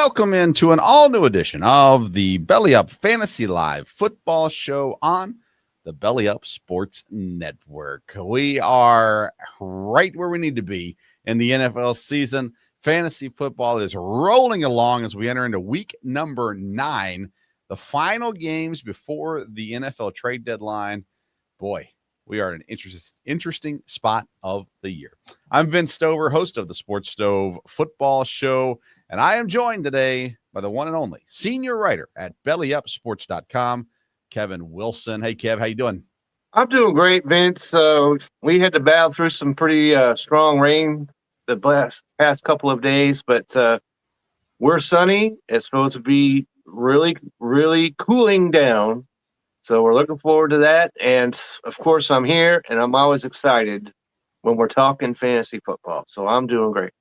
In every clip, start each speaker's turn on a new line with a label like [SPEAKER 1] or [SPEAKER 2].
[SPEAKER 1] Welcome into an all-new edition of the Belly Up Fantasy Live football show on the Belly Up Sports Network. We are right where we need to be in the NFL season. Fantasy football is rolling along as we enter into week number 9, the final games before the NFL trade deadline. Boy, we are in an interesting spot of the year. I'm Vince Stover, host of the Sports Stove Football Show, and I am joined today by the one and only senior writer at BellyUpSports.com, Kevin Wilson. Hey, Kev, how you doing?
[SPEAKER 2] I'm doing great, Vince. We had to battle through some pretty strong rain the past couple of days, but we're sunny. It's supposed to be really, really cooling down. So we're looking forward to that. And, of course, I'm here, and I'm always excited when we're talking fantasy football. So I'm doing great.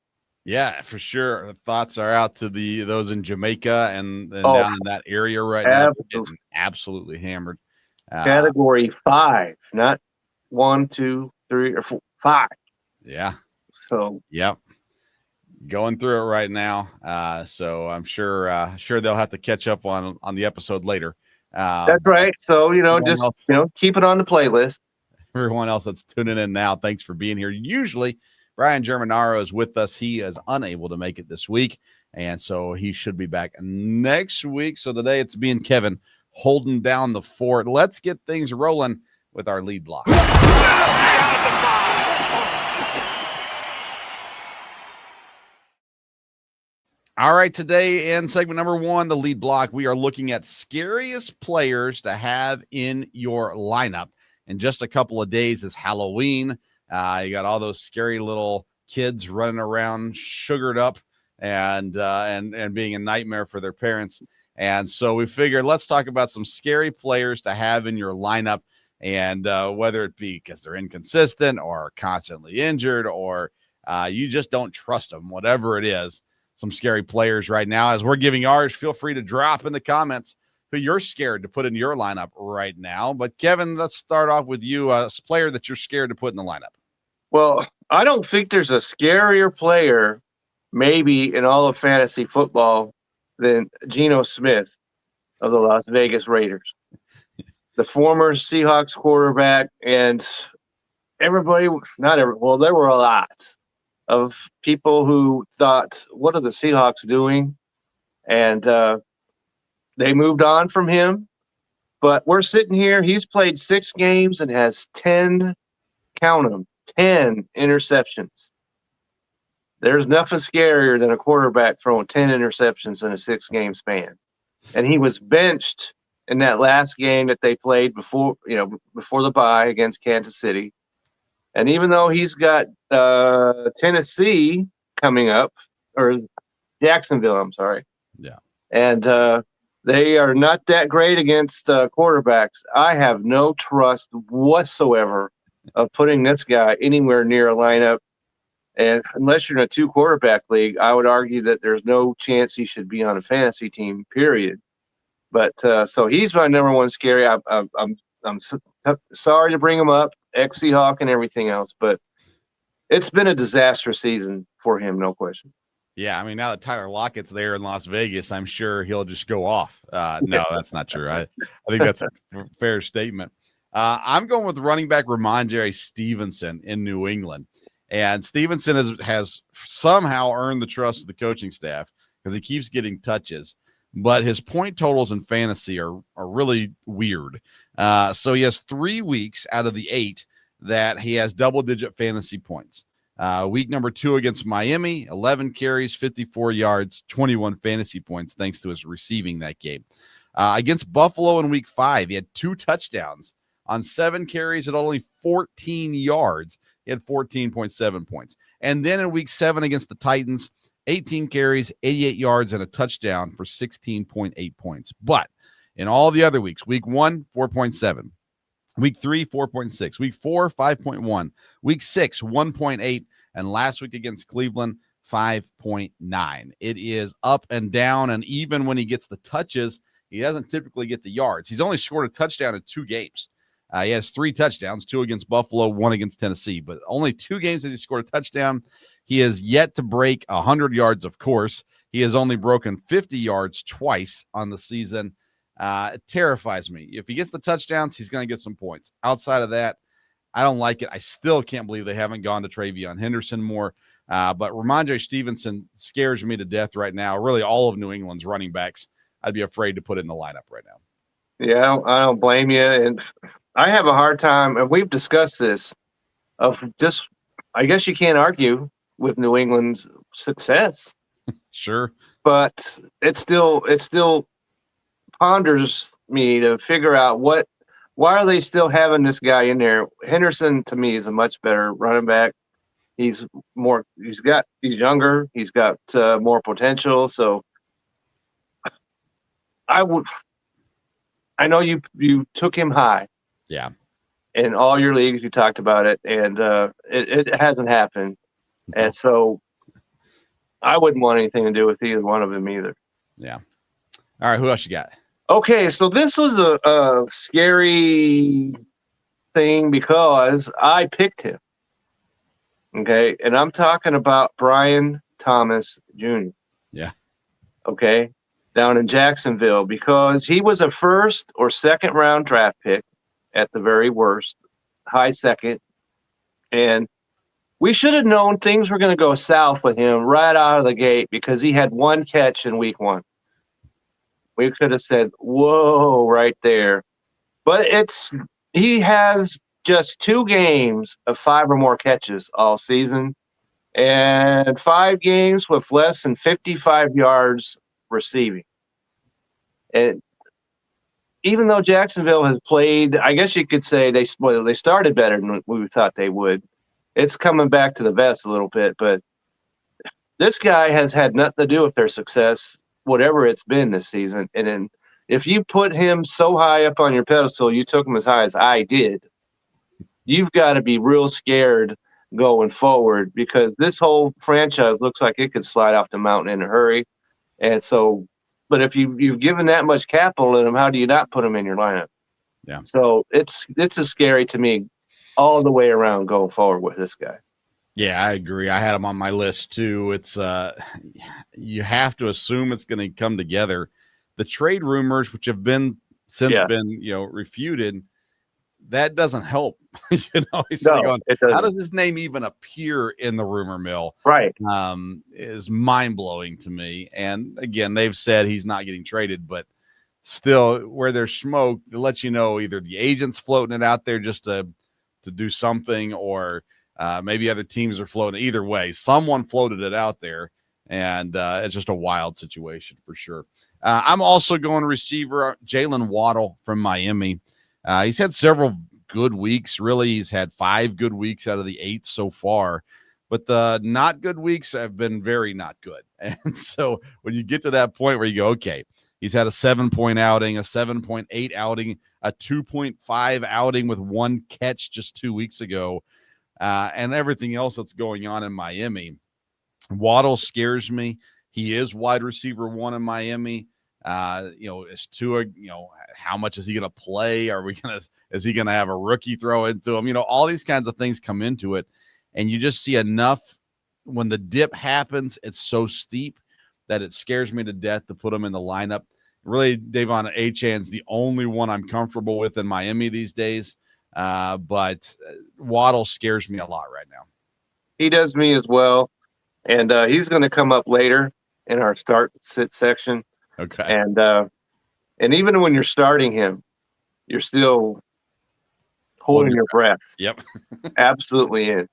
[SPEAKER 1] Yeah, for sure. The thoughts are out to those in Jamaica and down in that area right now. Getting absolutely hammered.
[SPEAKER 2] Category 5, not 1, 2, 3, or 4, 5.
[SPEAKER 1] Yeah.
[SPEAKER 2] So
[SPEAKER 1] yep. Going through it right now. So I'm sure they'll have to catch up on the episode later.
[SPEAKER 2] That's right. So, keep it on the playlist.
[SPEAKER 1] Everyone else that's tuning in now, thanks for being here. Usually, Brian Germanaro is with us. He is unable to make it this week, and so he should be back next week. So today it's me and Kevin holding down the fort. Let's get things rolling with our lead block. All right, today in segment number 1, the lead block, we are looking at scariest players to have in your lineup. In just a couple of days is Halloween. You got all those scary little kids running around, sugared up, and being a nightmare for their parents. And so we figured let's talk about some scary players to have in your lineup, and whether it be because they're inconsistent or constantly injured or you just don't trust them, whatever it is. Some scary players right now. As we're giving ours, feel free to drop in the comments who you're scared to put in your lineup right now. But Kevin, let's start off with you, a player that you're scared to put in the lineup.
[SPEAKER 2] Well, I don't think there's a scarier player maybe in all of fantasy football than Geno Smith of the Las Vegas Raiders. The former Seahawks quarterback, and there were a lot of people who thought, what are the Seahawks doing? And they moved on from him. But we're sitting here. He's played 6 games and has 10, count them, 10 interceptions. There's nothing scarier than a quarterback throwing 10 interceptions in a 6-game span. And he was benched in that last game that they played before the bye against Kansas City. And even though he's got Tennessee coming up, or Jacksonville, I'm sorry.
[SPEAKER 1] Yeah.
[SPEAKER 2] And they are not that great against quarterbacks. I have no trust whatsoever of putting this guy anywhere near a lineup. And unless you're in a 2-quarterback league, I would argue that there's no chance he should be on a fantasy team, period. But so he's my number one scary. I'm sorry to bring him up, ex-Seahawk and everything else, but it's been a disastrous season for him, no question.
[SPEAKER 1] Yeah, I mean, now that Tyler Lockett's there in Las Vegas, I'm sure he'll just go off. No, that's not true. I think that's a fair statement. I'm going with running back Rhamondre Stevenson in New England. And Stevenson has somehow earned the trust of the coaching staff because he keeps getting touches. But his point totals in fantasy are really weird. So he has 3 weeks out of the 8 that he has double-digit fantasy points. Week number 2 against Miami, 11 carries, 54 yards, 21 fantasy points, thanks to his receiving that game. Against Buffalo in week 5, he had 2 touchdowns on 7 carries at only 14 yards. He had 14.7 points. And then in week 7 against the Titans, 18 carries, 88 yards, and a touchdown for 16.8 points. But in all the other weeks, week 1, 4.7. Week 3, 4.6. Week 4, 5.1. Week 6, 1.8. And last week against Cleveland, 5.9. It is up and down. And even when he gets the touches, he doesn't typically get the yards. He's only scored a touchdown in 2 games. He has 3 touchdowns, 2 against Buffalo, 1 against Tennessee. But only 2 games has he scored a touchdown. He has yet to break 100 yards, of course. He has only broken 50 yards twice on the season. It terrifies me. If he gets the touchdowns, he's going to get some points. Outside of that, I don't like it. I still can't believe they haven't gone to Travion Henderson more. But Rhamondre Stevenson scares me to death right now. Really, all of New England's running backs, I'd be afraid to put in the lineup right now.
[SPEAKER 2] Yeah, I don't blame you. And I have a hard time, and we've discussed this, of just, I guess you can't argue with New England's success.
[SPEAKER 1] Sure.
[SPEAKER 2] But it still ponders me to figure out why are they still having this guy in there? Henderson, to me, is a much better running back. He's younger, he's got more potential. So I know you took him high.
[SPEAKER 1] Yeah.
[SPEAKER 2] In all your leagues, you talked about it, and it hasn't happened. No. And so I wouldn't want anything to do with either one of them either.
[SPEAKER 1] Yeah. All right, who else you got?
[SPEAKER 2] Okay, so this was a scary thing because I picked him. Okay, and I'm talking about Brian Thomas Jr.
[SPEAKER 1] Yeah.
[SPEAKER 2] Okay, down in Jacksonville, because he was a first or second round draft pick at the very worst, high second. And we should have known things were going to go south with him right out of the gate because he had one catch in week 1. We could have said, whoa, right there. But he has just 2 games of 5 or more catches all season and 5 games with less than 55 yards receiving. And even though Jacksonville has played, I guess you could say they started better than we thought they would. It's coming back to the vest a little bit, but this guy has had nothing to do with their success, whatever it's been this season. And then if you put him so high up on your pedestal, you took him as high as I did, you've got to be real scared going forward because this whole franchise looks like it could slide off the mountain in a hurry. And so, but if you've given that much capital in him, how do you not put him in your lineup?
[SPEAKER 1] Yeah.
[SPEAKER 2] So it's a scary to me all the way around going forward with this guy.
[SPEAKER 1] Yeah, I agree. I had him on my list too. It's you have to assume it's going to come together. The trade rumors, which have been been refuted, that doesn't help. He's going, how does his name even appear in the rumor mill?
[SPEAKER 2] Right.
[SPEAKER 1] Is mind blowing to me. And again, they've said he's not getting traded, but still, where there's smoke, it lets you know either the agent's floating it out there just to do something, or maybe other teams are floating. Either way, someone floated it out there, and it's just a wild situation for sure. I'm also going receiver Jalen Waddle from Miami. He's had several good weeks. Really, he's had 5 good weeks out of the 8 so far, but the not good weeks have been very not good. And so when you get to that point where you go, okay, he's had a 7-point outing, a 7.8 outing, a 2.5 outing with 1 catch just 2 weeks ago, and everything else that's going on in Miami. Waddle scares me. He is wide receiver 1 in Miami. Is Tua, how much is he going to play? Is he going to have a rookie throw into him? All these kinds of things come into it. And you just see enough when the dip happens, it's so steep that it scares me to death to put him in the lineup. Really, Davon Achan's the only one I'm comfortable with in Miami these days. But Waddle scares me a lot right now.
[SPEAKER 2] He does me as well. And he's going to come up later in our start-sit section.
[SPEAKER 1] Okay.
[SPEAKER 2] And even when you're starting him, you're still holding your breath.
[SPEAKER 1] Yep.
[SPEAKER 2] Absolutely in.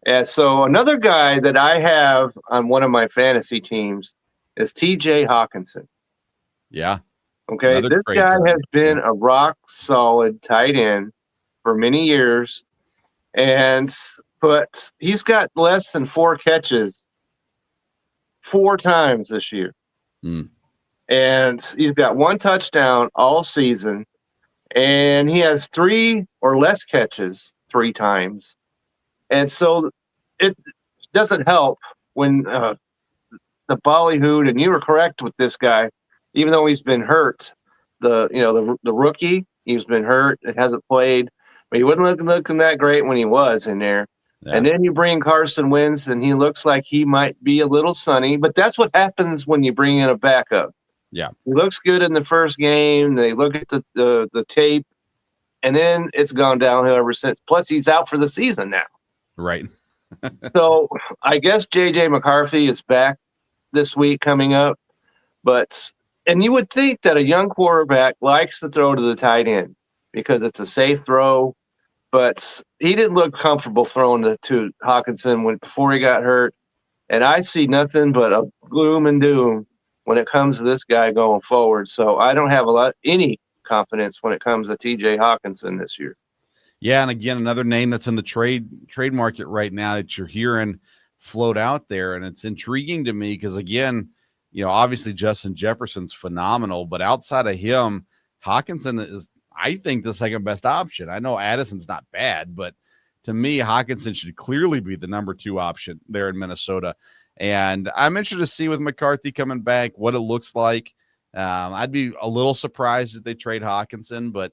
[SPEAKER 2] And so another guy that I have on one of my fantasy teams is TJ Hawkinson.
[SPEAKER 1] Yeah.
[SPEAKER 2] Okay. This guy has been a rock solid tight end for many years. But he's got less than 4 catches 4 times this year. And he's got 1 touchdown all season. And he has 3 or less catches 3 times. And so it doesn't help when the ballyhooed, and you were correct with this guy, even though he's been hurt, the rookie, he's been hurt, it hasn't played, but he wasn't looking that great when he was in there.
[SPEAKER 1] Yeah.
[SPEAKER 2] And then you bring Carson Wentz, and he looks like he might be a little sunny. But that's what happens when you bring in a backup.
[SPEAKER 1] Yeah.
[SPEAKER 2] He looks good in the first game. They look at the tape, and then it's gone downhill ever since. Plus, he's out for the season now.
[SPEAKER 1] Right.
[SPEAKER 2] So I guess J.J. McCarthy is back this week coming up. And you would think that a young quarterback likes to throw to the tight end because it's a safe throw. But he didn't look comfortable throwing to Hawkinson before he got hurt. And I see nothing but a gloom and doom when it comes to this guy going forward. So I don't have any confidence when it comes to T.J. Hawkinson this year.
[SPEAKER 1] Yeah, and again, another name that's in the trade market right now that you're hearing float out there, and it's intriguing to me because, again, obviously Justin Jefferson's phenomenal, but outside of him, Hawkinson is, I think, the second best option. I know Addison's not bad, but to me, Hawkinson should clearly be the number 2 option there in Minnesota. And I'm interested to see with McCarthy coming back what it looks like. I'd be a little surprised if they trade Hawkinson, but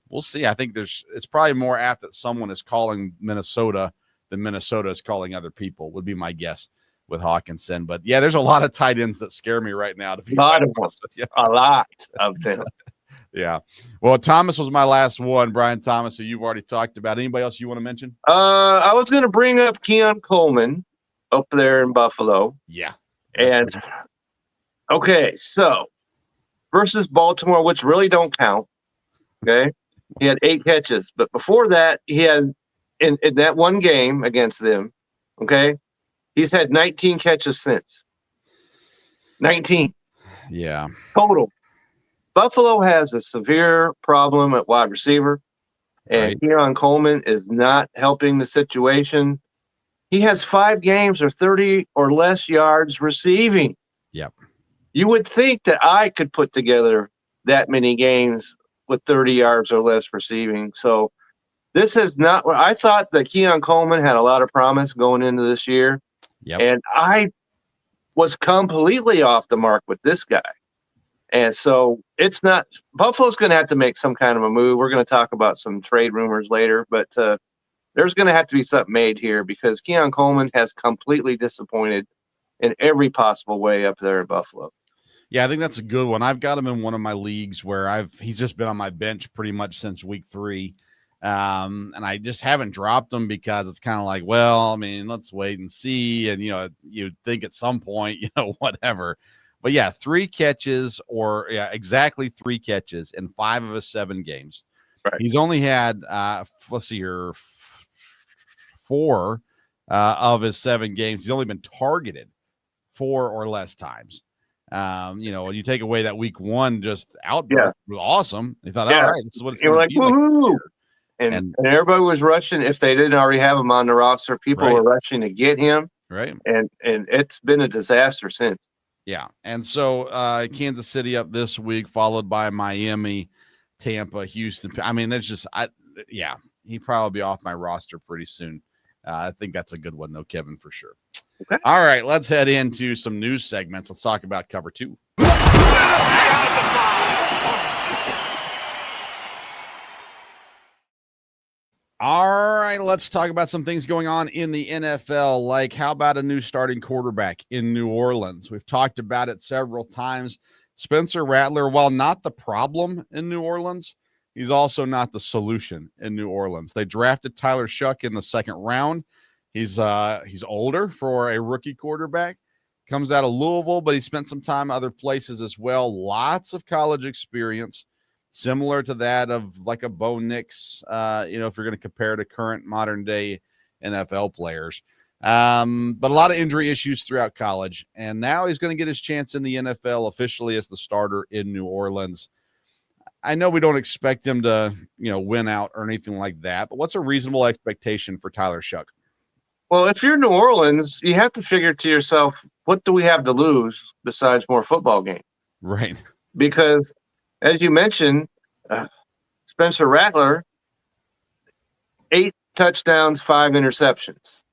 [SPEAKER 1] we'll see. I think it's probably more apt that someone is calling Minnesota than Minnesota is calling other people, would be my guess with Hawkinson. But yeah, there's a lot of tight ends that scare me right now.
[SPEAKER 2] A lot of them.
[SPEAKER 1] Yeah. Well, Thomas was my last one. Brian Thomas, who you've already talked about. Anybody else you want to mention?
[SPEAKER 2] I was going to bring up Keon Coleman up there in Buffalo.
[SPEAKER 1] Yeah.
[SPEAKER 2] And okay, so versus Baltimore, which really don't count. Okay. He had 8 catches, but before that, he had in that one game against them. Okay. He's had 19 catches since. 19.
[SPEAKER 1] Yeah.
[SPEAKER 2] Total. Buffalo has a severe problem at wide receiver, and Keon Coleman is not helping the situation. He has 5 games or 30 or less yards receiving.
[SPEAKER 1] Yep.
[SPEAKER 2] You would think that I could put together that many games with 30 yards or less receiving. So this is not what I thought. That Keon Coleman had a lot of promise going into this year.
[SPEAKER 1] Yep.
[SPEAKER 2] And I was completely off the mark with this guy. And so it's not – Buffalo's going to have to make some kind of a move. We're going to talk about some trade rumors later, but there's going to have to be something made here because Keon Coleman has completely disappointed in every possible way up there at Buffalo.
[SPEAKER 1] Yeah, I think that's a good one. I've got him in one of my leagues where he's just been on my bench pretty much since week 3. And I just haven't dropped him because it's kind of like, well, I mean, let's wait and see. And, you'd think at some point, whatever. But yeah, 3 catches exactly 3 catches in 5 of his 7 games.
[SPEAKER 2] Right.
[SPEAKER 1] He's only had, let's see here, 4 of his 7 games. He's only been targeted 4 or less times. When you take away that week 1 just outburst, it was awesome. They thought, all right, this is what it's going to be like.
[SPEAKER 2] And everybody was rushing. If they didn't already have him on the roster, people were rushing to get him.
[SPEAKER 1] Right.
[SPEAKER 2] And it's been a disaster since.
[SPEAKER 1] Yeah. And so Kansas City up this week, followed by Miami, Tampa, Houston. I mean, that's just he'd probably be off my roster pretty soon. I think that's a good one, though, Kevin, for sure.
[SPEAKER 2] Okay.
[SPEAKER 1] All right, let's head into some news segments. Let's talk about cover 2. All right, let's talk about some things going on in the NFL, like how about a new starting quarterback in New Orleans? We've talked about it several times. Spencer Rattler, while not the problem in New Orleans, he's also not the solution in New Orleans. They drafted Tyler Shuck in the 2nd round. He's older for a rookie quarterback. Comes out of Louisville, but he spent some time other places as well. Lots of college experience, similar to that of like a Bo Nix, if you're going to compare to current modern day NFL players. But a lot of injury issues throughout college. And now he's going to get his chance in the NFL officially as the starter in New Orleans. I know we don't expect him to, win out or anything like that, but what's a reasonable expectation for Tyler Shuck?
[SPEAKER 2] Well, if you're New Orleans, you have to figure to yourself, what do we have to lose besides more football games?
[SPEAKER 1] Right.
[SPEAKER 2] Because, as you mentioned, Spencer Rattler, 8 touchdowns, 5 interceptions.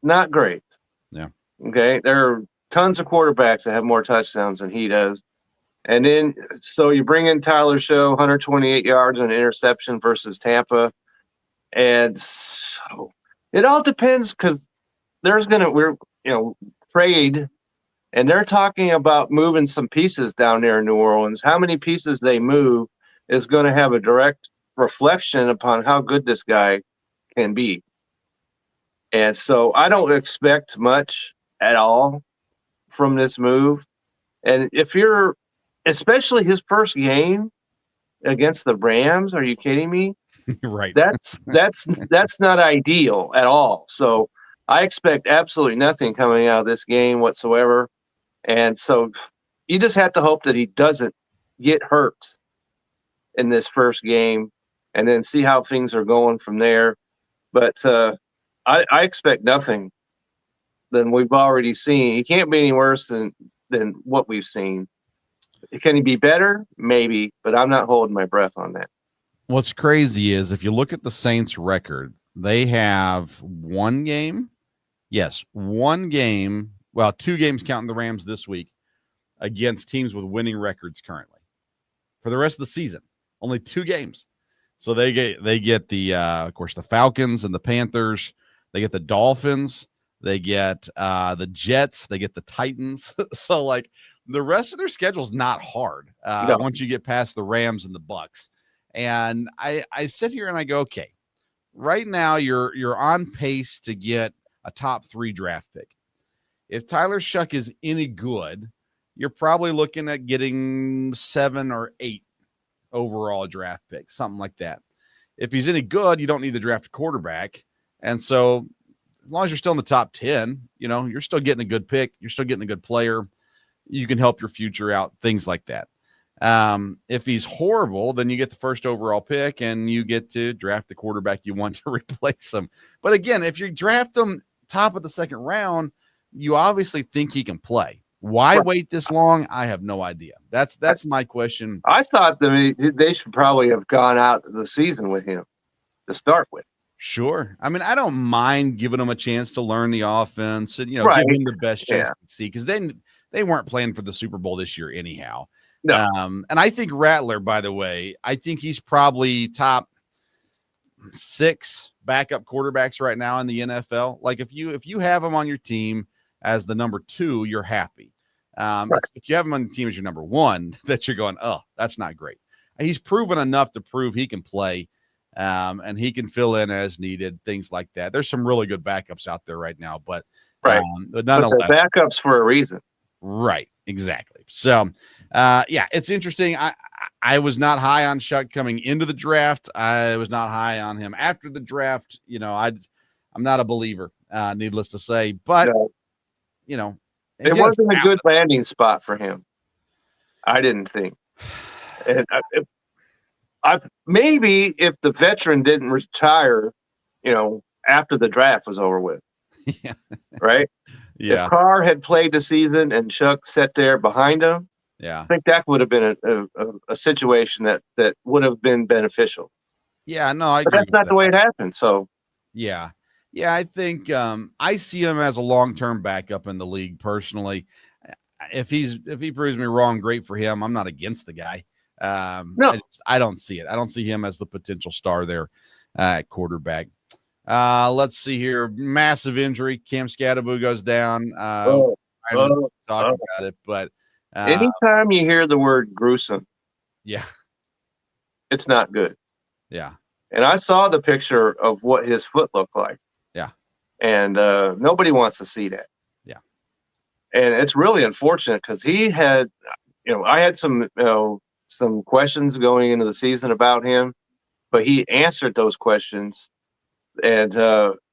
[SPEAKER 2] Not great.
[SPEAKER 1] Yeah.
[SPEAKER 2] Okay. There are tons of quarterbacks that have more touchdowns than he does. And then, so you bring in Tyler Shuck, 128 yards and an interception versus Tampa. And so It all depends because trade, and they're talking about moving some pieces down there in New Orleans. How many pieces they move is going to have a direct reflection upon how good this guy can be. And so I don't expect much at all from this move. And especially his first game against the Rams, are you kidding me?
[SPEAKER 1] Right.
[SPEAKER 2] That's not ideal at all. So I expect absolutely nothing coming out of this game whatsoever. And so you just have to hope that he doesn't get hurt in this first game and then see how things are going from there. But I expect nothing than we've already seen. He can't be any worse than what we've seen. Can he be better? Maybe, but I'm not holding my breath on that.
[SPEAKER 1] What's crazy is if you look at the Saints record, they have one game. Yes, one game. Well, 2 games counting the Rams this week against teams with winning records currently. For the rest of the season, only 2 games. So they get the of course the Falcons and the Panthers. They get the Dolphins. They get the Jets. They get the Titans. So like the rest of their schedule is not hard once you get past the Rams and the Bucks. And I sit here and I go, okay, right now you're on pace to get a top 3 draft pick. If Tyler Shuck is any good, you're probably looking at getting 7 or 8 overall draft picks, something like that. If he's any good, you don't need to draft a quarterback. And so as long as you're still in the top 10, you're still getting a good pick. You're still getting a good player. You can help your future out, things like that. If he's horrible, then you get the first overall pick and you get to draft the quarterback you want to replace him. But again, if you draft him top of the second round, you obviously think he can play. Why wait this long? I have no idea. That's my question.
[SPEAKER 2] I thought they should probably have gone out the season with him to start with.
[SPEAKER 1] Sure. I mean, I don't mind giving him a chance to learn the offense and, give him the best chance to see, because then they weren't playing for the Super Bowl this year anyhow.
[SPEAKER 2] No.
[SPEAKER 1] And I think Rattler, by the way, I think he's probably top 6 backup quarterbacks right now in the NFL. Like if you have him on your team as the number 2, you're happy. If you have him on the team as your number 1, that you're going, oh, that's not great. And he's proven enough to prove he can play, and he can fill in as needed, things like that. There's some really good backups out there right now, but nonetheless,
[SPEAKER 2] but backups for a reason.
[SPEAKER 1] Right, exactly. So, it's interesting. I was not high on Shuck coming into the draft. I was not high on him after the draft. I'm not a believer, needless to say. But
[SPEAKER 2] it wasn't a good landing spot for him. I didn't think. And maybe if the veteran didn't retire, after the draft was over with, right?
[SPEAKER 1] Yeah.
[SPEAKER 2] If Carr had played the season and Shuck sat there behind him, I think that would have been a situation that would have been beneficial.
[SPEAKER 1] Yeah, no, I agree.
[SPEAKER 2] But that's not the way it happened. So,
[SPEAKER 1] yeah, I think I see him as a long-term backup in the league personally. If he proves me wrong, great for him. I'm not against the guy.
[SPEAKER 2] No,
[SPEAKER 1] I don't see it. I don't see him as the potential star there at quarterback. Let's see here. Massive injury. Cam Scatterbo goes down. I haven't talked about it, but
[SPEAKER 2] anytime you hear the word gruesome, it's not good.
[SPEAKER 1] Yeah.
[SPEAKER 2] And I saw the picture of what his foot looked like.
[SPEAKER 1] Yeah.
[SPEAKER 2] And nobody wants to see that.
[SPEAKER 1] Yeah.
[SPEAKER 2] And it's really unfortunate because he had, I had some questions going into the season about him, but he answered those questions and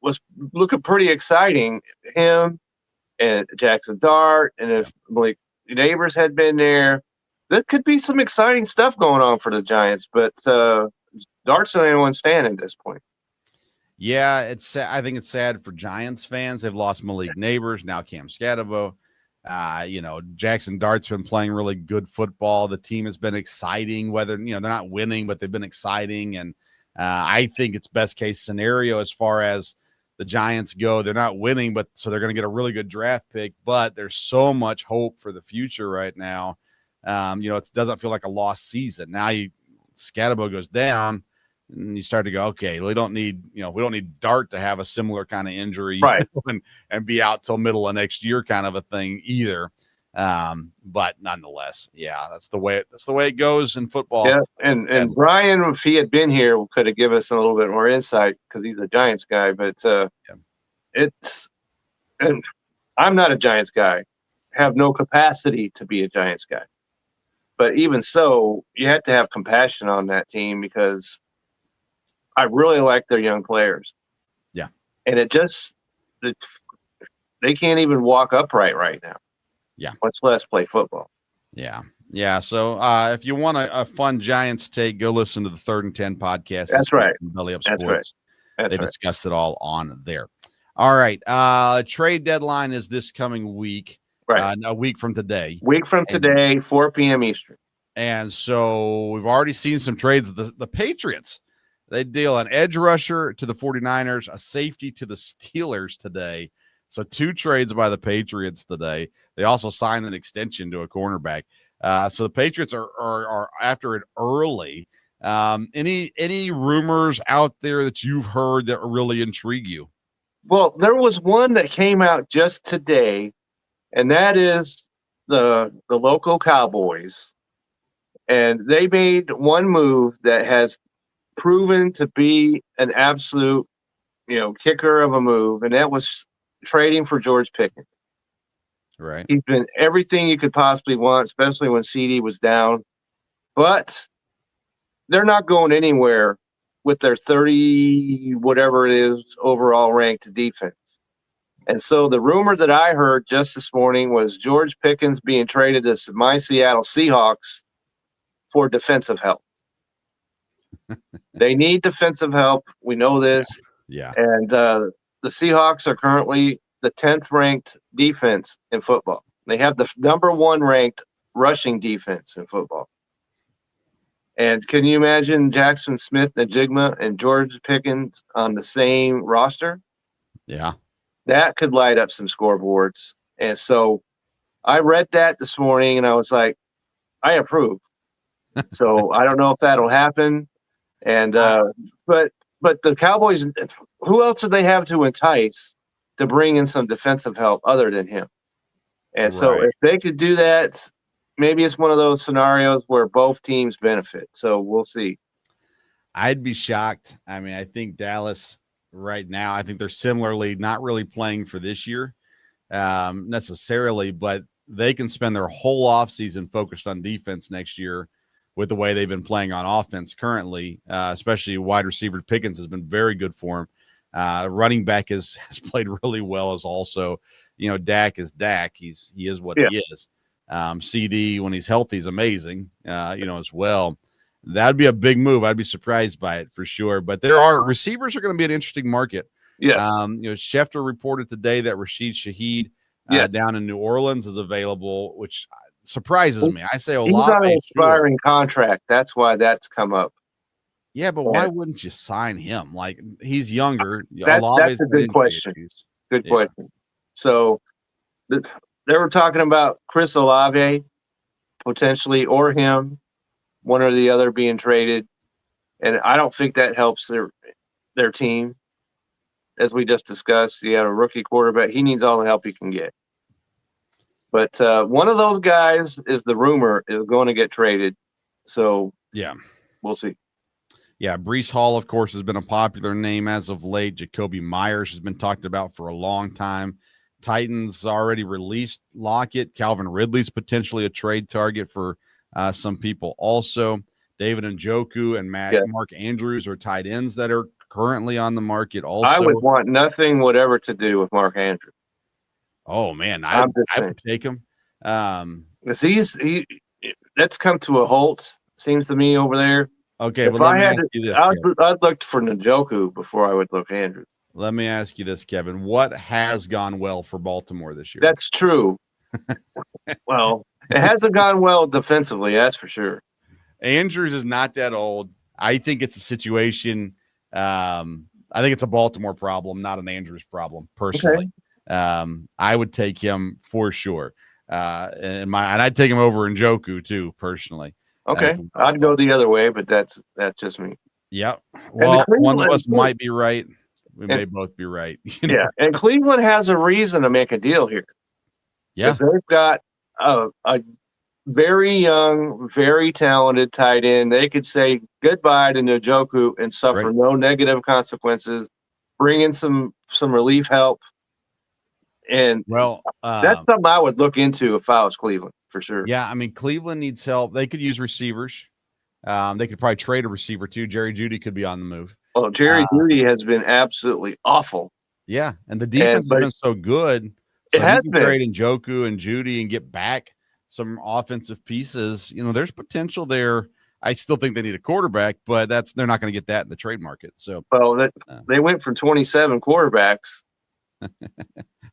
[SPEAKER 2] was looking pretty exciting. Him and Jackson Dart, and if Malik Neighbors had been there, there could be some exciting stuff going on for the Giants. But Dart's the only one standing at this point.
[SPEAKER 1] Yeah, I think it's sad for Giants fans. They've lost Malik Neighbors, now Cam Scatterbo. Jackson Dart's been playing really good football. The team has been exciting, whether, they're not winning, but they've been exciting. And I think it's best case scenario as far as the Giants go. They're not winning, but so they're going to get a really good draft pick, but there's so much hope for the future right now. It doesn't feel like a lost season. Now Scatterbo goes down. And you start to go, okay, we don't need Dart to have a similar kind of injury,
[SPEAKER 2] right?
[SPEAKER 1] And be out till middle of next year, kind of a thing either. But nonetheless, yeah, that's the way it goes in football.
[SPEAKER 2] Yeah, and Brian, if he had been here, could have given us a little bit more insight because he's a Giants guy. But and I'm not a Giants guy. Have no capacity to be a Giants guy. But even so, you have to have compassion on that team because I really like their young players.
[SPEAKER 1] Yeah.
[SPEAKER 2] And they can't even walk upright right now.
[SPEAKER 1] Yeah.
[SPEAKER 2] Much less play football.
[SPEAKER 1] Yeah. Yeah. So if you want a fun Giants take, go listen to the 3rd and 10 podcast.
[SPEAKER 2] That's right.
[SPEAKER 1] Belly Up
[SPEAKER 2] That's
[SPEAKER 1] Sports.
[SPEAKER 2] Right.
[SPEAKER 1] They discussed it all on there. All right. Trade deadline is this coming week.
[SPEAKER 2] Right.
[SPEAKER 1] A week from today.
[SPEAKER 2] 4 p.m. Eastern.
[SPEAKER 1] And so we've already seen some trades. The Patriots, they deal an edge rusher to the 49ers, a safety to the Steelers today. So 2 trades by the Patriots today. They also signed an extension to a cornerback. So the Patriots are after it early. Any rumors out there that you've heard that really intrigue you?
[SPEAKER 2] Well, there was one that came out just today, and that is the local Cowboys. And they made one move that has proven to be an absolute, kicker of a move, and that was trading for George Pickens.
[SPEAKER 1] Right.
[SPEAKER 2] He's been everything you could possibly want, especially when CD was down. But they're not going anywhere with their 30, whatever it is, overall ranked defense. And so the rumor that I heard just this morning was George Pickens being traded to my Seattle Seahawks for defensive help. They need defensive help. We know this.
[SPEAKER 1] Yeah.
[SPEAKER 2] And the Seahawks are currently the 10th ranked defense in football. They have the number 1 ranked rushing defense in football. And can you imagine Jackson Smith-Njigba and George Pickens on the same roster?
[SPEAKER 1] Yeah.
[SPEAKER 2] That could light up some scoreboards. And so I read that this morning and I was like, I approve. So I don't know if that'll happen. And but the Cowboys, who else do they have to entice to bring in some defensive help other than him? And so if they could do that, maybe it's one of those scenarios where both teams benefit. So we'll see.
[SPEAKER 1] I'd be shocked. I mean, I think Dallas right now, I think they're similarly not really playing for this year necessarily, but they can spend their whole offseason focused on defense next year with the way they've been playing on offense currently, especially wide receiver Pickens has been very good for him. Running back has played really well as also, Dak is Dak. He is what he is. CD, when he's healthy, is amazing, as well. That'd be a big move. I'd be surprised by it for sure. But receivers are going to be an interesting market.
[SPEAKER 2] Yes.
[SPEAKER 1] Schefter reported today that Rashid Shahid down in New Orleans is available, which surprises me. I say
[SPEAKER 2] he's on an expiring contract. That's why that's come up.
[SPEAKER 1] Yeah, but why wouldn't you sign him? Like, he's younger.
[SPEAKER 2] That's a good question. Good question. So they were talking about Chris Olave potentially, or him, one or the other being traded. And I don't think that helps their team. As we just discussed, you have a rookie quarterback. He needs all the help he can get. But one of those guys is the rumor is going to get traded. So, we'll see.
[SPEAKER 1] Yeah, Breece Hall, of course, has been a popular name as of late. Jacoby Myers has been talked about for a long time. Titans already released Lockett. Calvin Ridley's potentially a trade target for some people also. David Njoku and Mark Andrews are tight ends that are currently on the market also.
[SPEAKER 2] I would want nothing whatever to do with Mark Andrews.
[SPEAKER 1] Oh, man, I would take him.
[SPEAKER 2] That's come to a halt, seems to me, over there.
[SPEAKER 1] Okay, but let me ask you this.
[SPEAKER 2] I'd look for Njoku before I would look at Andrews.
[SPEAKER 1] Let me ask you this, Kevin. What has gone well for Baltimore this year?
[SPEAKER 2] That's true. Well, it hasn't gone well defensively, that's for sure.
[SPEAKER 1] Andrews is not that old. I think it's a situation. I think it's a Baltimore problem, not an Andrews problem, personally. Okay. I would take him for sure. And I'd take him over Njoku too, personally.
[SPEAKER 2] Okay. I'd go the other way, but that's just me.
[SPEAKER 1] Yep. Well, one of us might be right. We may
[SPEAKER 2] and,
[SPEAKER 1] both be right.
[SPEAKER 2] Yeah, and Cleveland has a reason to make a deal here.
[SPEAKER 1] Yeah.
[SPEAKER 2] Because they've got a very young, very talented tight end. They could say goodbye to Njoku and suffer no negative consequences. Bring in some relief help, and that's something I would look into if I was Cleveland for sure.
[SPEAKER 1] Yeah, I mean Cleveland needs help. They could use receivers. They could probably trade a receiver too. Jerry Jeudy could be on the move.
[SPEAKER 2] Well, Jerry Jeudy has been absolutely awful.
[SPEAKER 1] Yeah, and the defense has been so good. So
[SPEAKER 2] it has been.
[SPEAKER 1] Trade Njoku and Jeudy and get back some offensive pieces. There's potential there. I still think they need a quarterback, but they're not going to get that in the trade market. So,
[SPEAKER 2] they went from 27 quarterbacks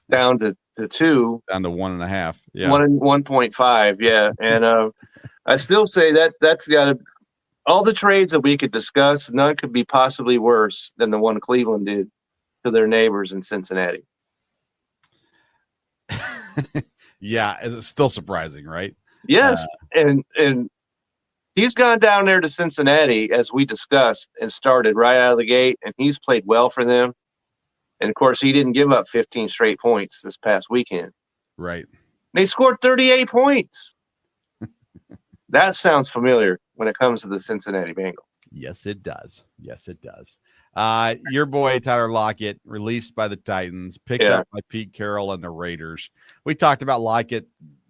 [SPEAKER 2] down to 2,
[SPEAKER 1] down to 1.5, yeah,
[SPEAKER 2] 1.5, yeah, and I still say that's got to. All the trades that we could discuss, none could be possibly worse than the one Cleveland did to their neighbors in Cincinnati.
[SPEAKER 1] Yeah, it's still surprising, right?
[SPEAKER 2] Yes, and he's gone down there to Cincinnati, as we discussed, and started right out of the gate, and he's played well for them. And, of course, he didn't give up 15 straight points this past weekend.
[SPEAKER 1] Right.
[SPEAKER 2] They scored 38 points. That sounds familiar when it comes to the Cincinnati Bengals.
[SPEAKER 1] Yes, it does. Yes, it does. Your boy, Tyler Lockett, released by the Titans, picked up by Pete Carroll and the Raiders. We talked about Lockett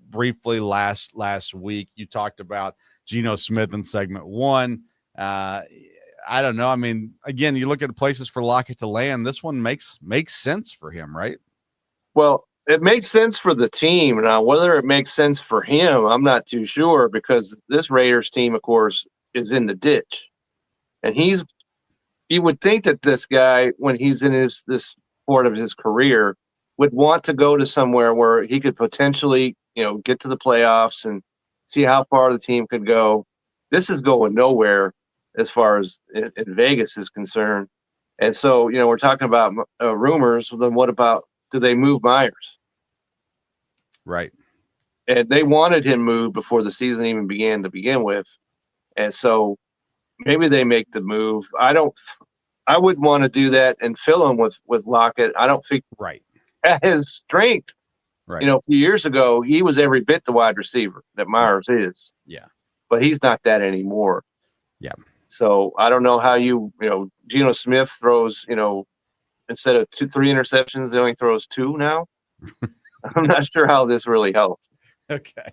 [SPEAKER 1] briefly last week. You talked about Geno Smith in segment 1. I don't know. I mean, again, you look at places for Lockett to land. This one makes sense for him, right?
[SPEAKER 2] Well, it makes sense for the team. Now, whether it makes sense for him, I'm not too sure, because this Raiders team, of course, is in the ditch. And you would think that this guy, when he's in this part of his career, would want to go to somewhere where he could potentially, get to the playoffs and see how far the team could go. This is going nowhere as far as in Vegas is concerned. And so, we're talking about rumors. Then what about, do they move Myers?
[SPEAKER 1] Right.
[SPEAKER 2] And they wanted him moved before the season even began to begin with. And so maybe they make the move. I wouldn't want to do that and fill him with Lockett. I don't think at his strength.
[SPEAKER 1] Right.
[SPEAKER 2] A few years ago, he was every bit the wide receiver that Myers is.
[SPEAKER 1] Yeah.
[SPEAKER 2] But he's not that anymore.
[SPEAKER 1] Yeah.
[SPEAKER 2] So I don't know how Geno Smith throws, instead of 3 interceptions, he only throws 2 now. I'm not sure how this really helps.
[SPEAKER 1] Okay.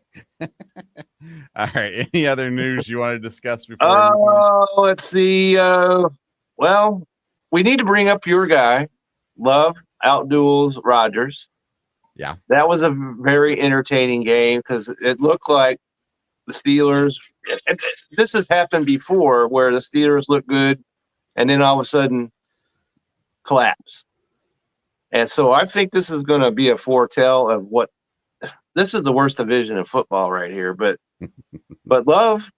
[SPEAKER 1] All right. Any other news you want to discuss before?
[SPEAKER 2] Let's see. Well, we need to bring up your guy, Love outduels Rodgers.
[SPEAKER 1] Yeah.
[SPEAKER 2] That was a very entertaining game because it looked like the Steelers. This has happened before where the Steelers look good and then all of a sudden collapse. And so I think this is going to be a foretell of what this is the worst division in football right here. But Love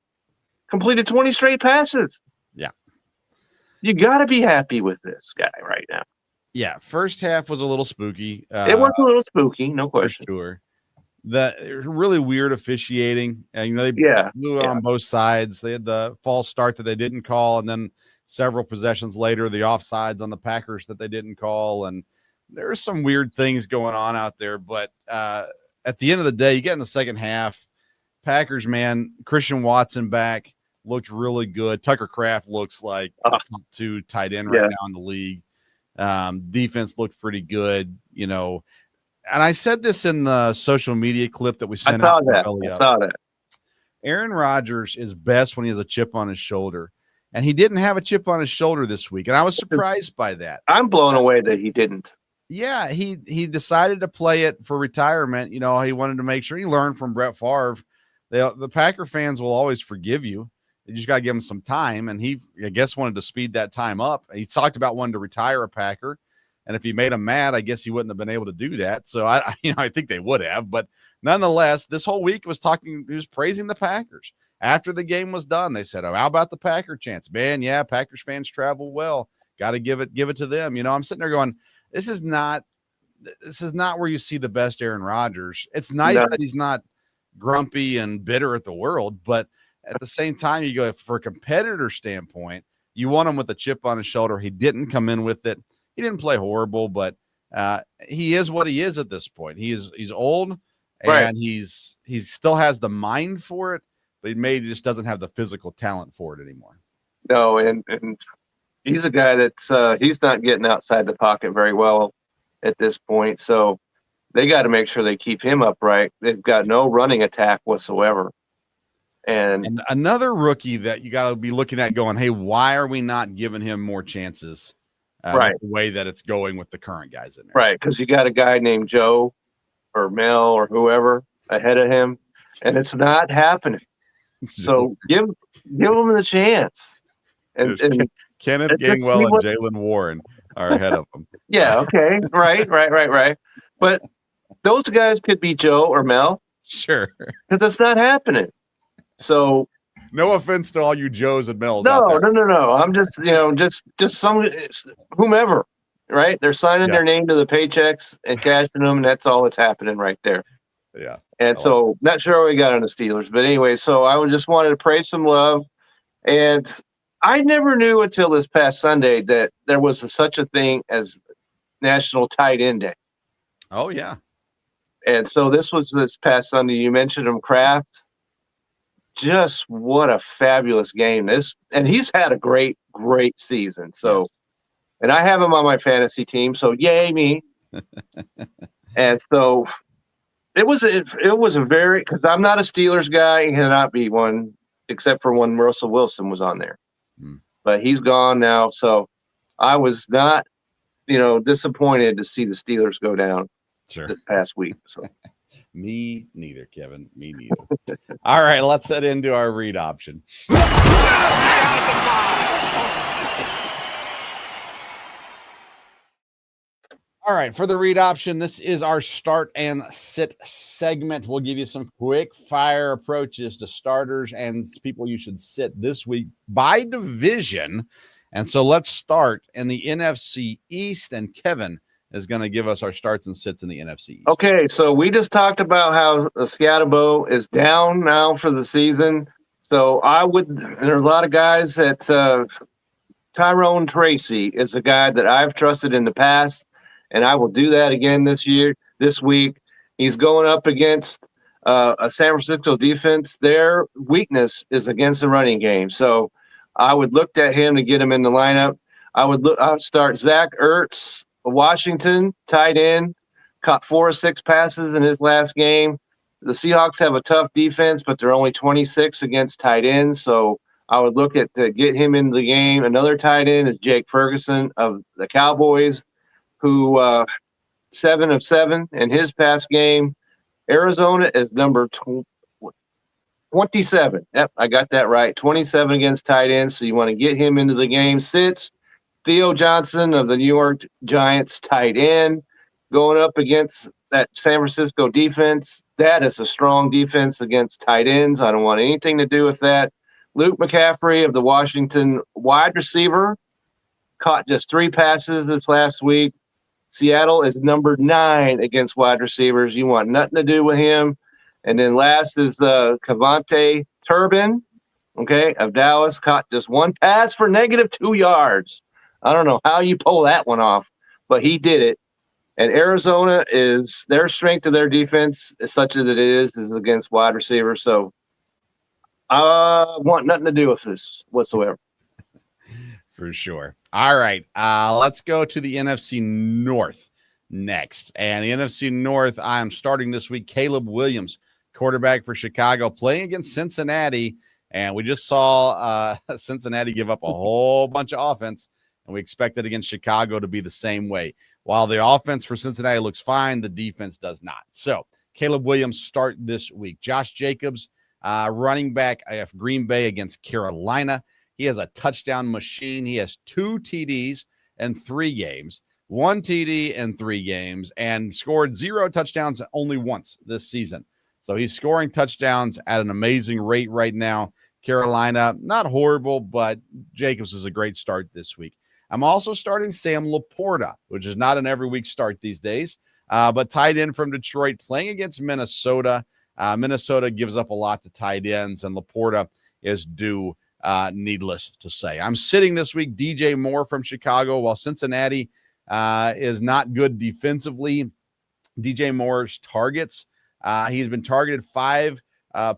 [SPEAKER 2] completed 20 straight passes.
[SPEAKER 1] Yeah.
[SPEAKER 2] You got to be happy with this guy right now.
[SPEAKER 1] Yeah. First half was a little spooky.
[SPEAKER 2] It was a little spooky, no question.
[SPEAKER 1] For sure. The really weird officiating. They blew it on both sides. They had the false start that they didn't call, and then several possessions later, the offsides on the Packers that they didn't call. And there's some weird things going on out there. But at the end of the day, you get in the second half, Packers, man, Christian Watson back, looked really good. Tucker Kraft looks like a top 2 tight end right now in the league. Defense looked pretty good, And I said this in the social media clip that we sent out.
[SPEAKER 2] I saw that.
[SPEAKER 1] Aaron Rodgers is best when he has a chip on his shoulder. And he didn't have a chip on his shoulder this week. And I was surprised by that.
[SPEAKER 2] I'm blown away that he didn't.
[SPEAKER 1] Yeah, he decided to play it for retirement. He wanted to make sure he learned from Brett Favre. The Packer fans will always forgive you. You just got to give him some time. And he, I guess, wanted to speed that time up. He talked about wanting to retire a Packer. And if he made him mad, I guess he wouldn't have been able to do that. So I think they would have. But nonetheless, this whole week he was praising the Packers. After the game was done, they said, "Oh, how about the Packer chants?" Man, yeah, Packers fans travel well. Got to give it to them. I'm sitting there going, this is not where you see the best Aaron Rodgers. It's nice that he's not grumpy and bitter at the world, but at the same time, you go, for a competitor standpoint, You want him with a chip on his shoulder. He didn't come in with it. He didn't play horrible, but he is what he is at this point. He's old, and he still has the mind for it, but he maybe just doesn't have the physical talent for it anymore.
[SPEAKER 2] No, and he's a guy that's he's not getting outside the pocket very well at this point. So they got to make sure they keep him upright. They've got no running attack whatsoever. And
[SPEAKER 1] another rookie that you got to be looking at going, hey, why are we not giving him more chances? With the way that it's going with the current guys in there.
[SPEAKER 2] Right, because you got a guy named Joe or Mel or whoever ahead of him, and it's not happening. So give him the chance. And
[SPEAKER 1] Kenneth Gainwell and Jalen Warren are ahead of him.
[SPEAKER 2] Yeah, okay. Right. But those guys could be Joe or Mel.
[SPEAKER 1] Sure.
[SPEAKER 2] Because it's not happening. So
[SPEAKER 1] no offense to all you Joes and Mels.
[SPEAKER 2] No. I'm just, just some whomever, right? They're signing their name to the paychecks and cashing them, and that's all that's happening right there.
[SPEAKER 1] Yeah.
[SPEAKER 2] And so not sure what we got on the Steelers. But anyway, so I just wanted to praise some love. And I never knew until this past Sunday that there was such a thing as National Tight End Day.
[SPEAKER 1] Oh, yeah.
[SPEAKER 2] And so this past Sunday. You mentioned him, Kraft. Just what a fabulous game. And he's had a great season. So, and I have him on my fantasy team. So yay me. And so it was a very, because I'm not a Steelers guy and cannot be one, except for when Russell Wilson was on there. But he's gone now. So I was not, disappointed to see the Steelers go down this past week. So.
[SPEAKER 1] Me neither, Kevin. Me neither. All right, let's head into our read option. All right, for the read option, this is our start and sit segment. We'll give you some quick fire approaches to starters and people you should sit this week by division. And so let's start in the NFC East, and Kevin is going to give us our starts and sits in the NFC East.
[SPEAKER 2] Okay, so we just talked about how Scatterbo is down now for the season. So there are a lot of guys that Tyrone Tracy is a guy that I've trusted in the past, and I will do that again this week. He's going up against a San Francisco defense. Their weakness is against the running game. So I would look at him to get him in the lineup. I would start Zach Ertz, Washington, tight end, caught 4 or 6 passes in his last game. The Seahawks have a tough defense, but they're only 26 against tight ends. So I would look at to get him into the game. Another tight end is Jake Ferguson of the Cowboys, who 7 of 7 in his past game. Arizona is number 27. Yep, I got that right. 27 against tight ends. So you want to get him into the game. Sits Theo Johnson of the New York Giants, tight end, going up against that San Francisco defense. That is a strong defense against tight ends. I don't want anything to do with that. Luke McCaffrey of the Washington, wide receiver, caught just 3 passes this last week. Seattle is number 9 against wide receivers. You want nothing to do with him. And then last is Cavante Turbin, of Dallas, caught just 1 pass for -2 yards. I don't know how you pull that one off, but he did it. And Arizona is their strength of their defense, as such as it is against wide receivers. So I want nothing to do with this whatsoever.
[SPEAKER 1] For sure. All right. Let's go to the NFC North next. And the NFC North, I'm starting this week, Caleb Williams, quarterback for Chicago, playing against Cincinnati. And we just saw Cincinnati give up a whole bunch of offense. And we expect it against Chicago to be the same way. While the offense for Cincinnati looks fine, the defense does not. So Caleb Williams start this week. Josh Jacobs, running back of Green Bay against Carolina. He has a touchdown machine. He has 2 TDs in 3 games, 1 TD in 3 games, and scored 0 touchdowns only once this season. So he's scoring touchdowns at an amazing rate right now. Carolina, not horrible, but Jacobs is a great start this week. I'm also starting Sam Laporta, which is not an every week start these days, but tight end from Detroit playing against Minnesota. Minnesota gives up a lot to tight ends, and Laporta is due needless to say. I'm sitting this week DJ Moore from Chicago, while Cincinnati is not good defensively. DJ Moore's targets, he's been targeted 5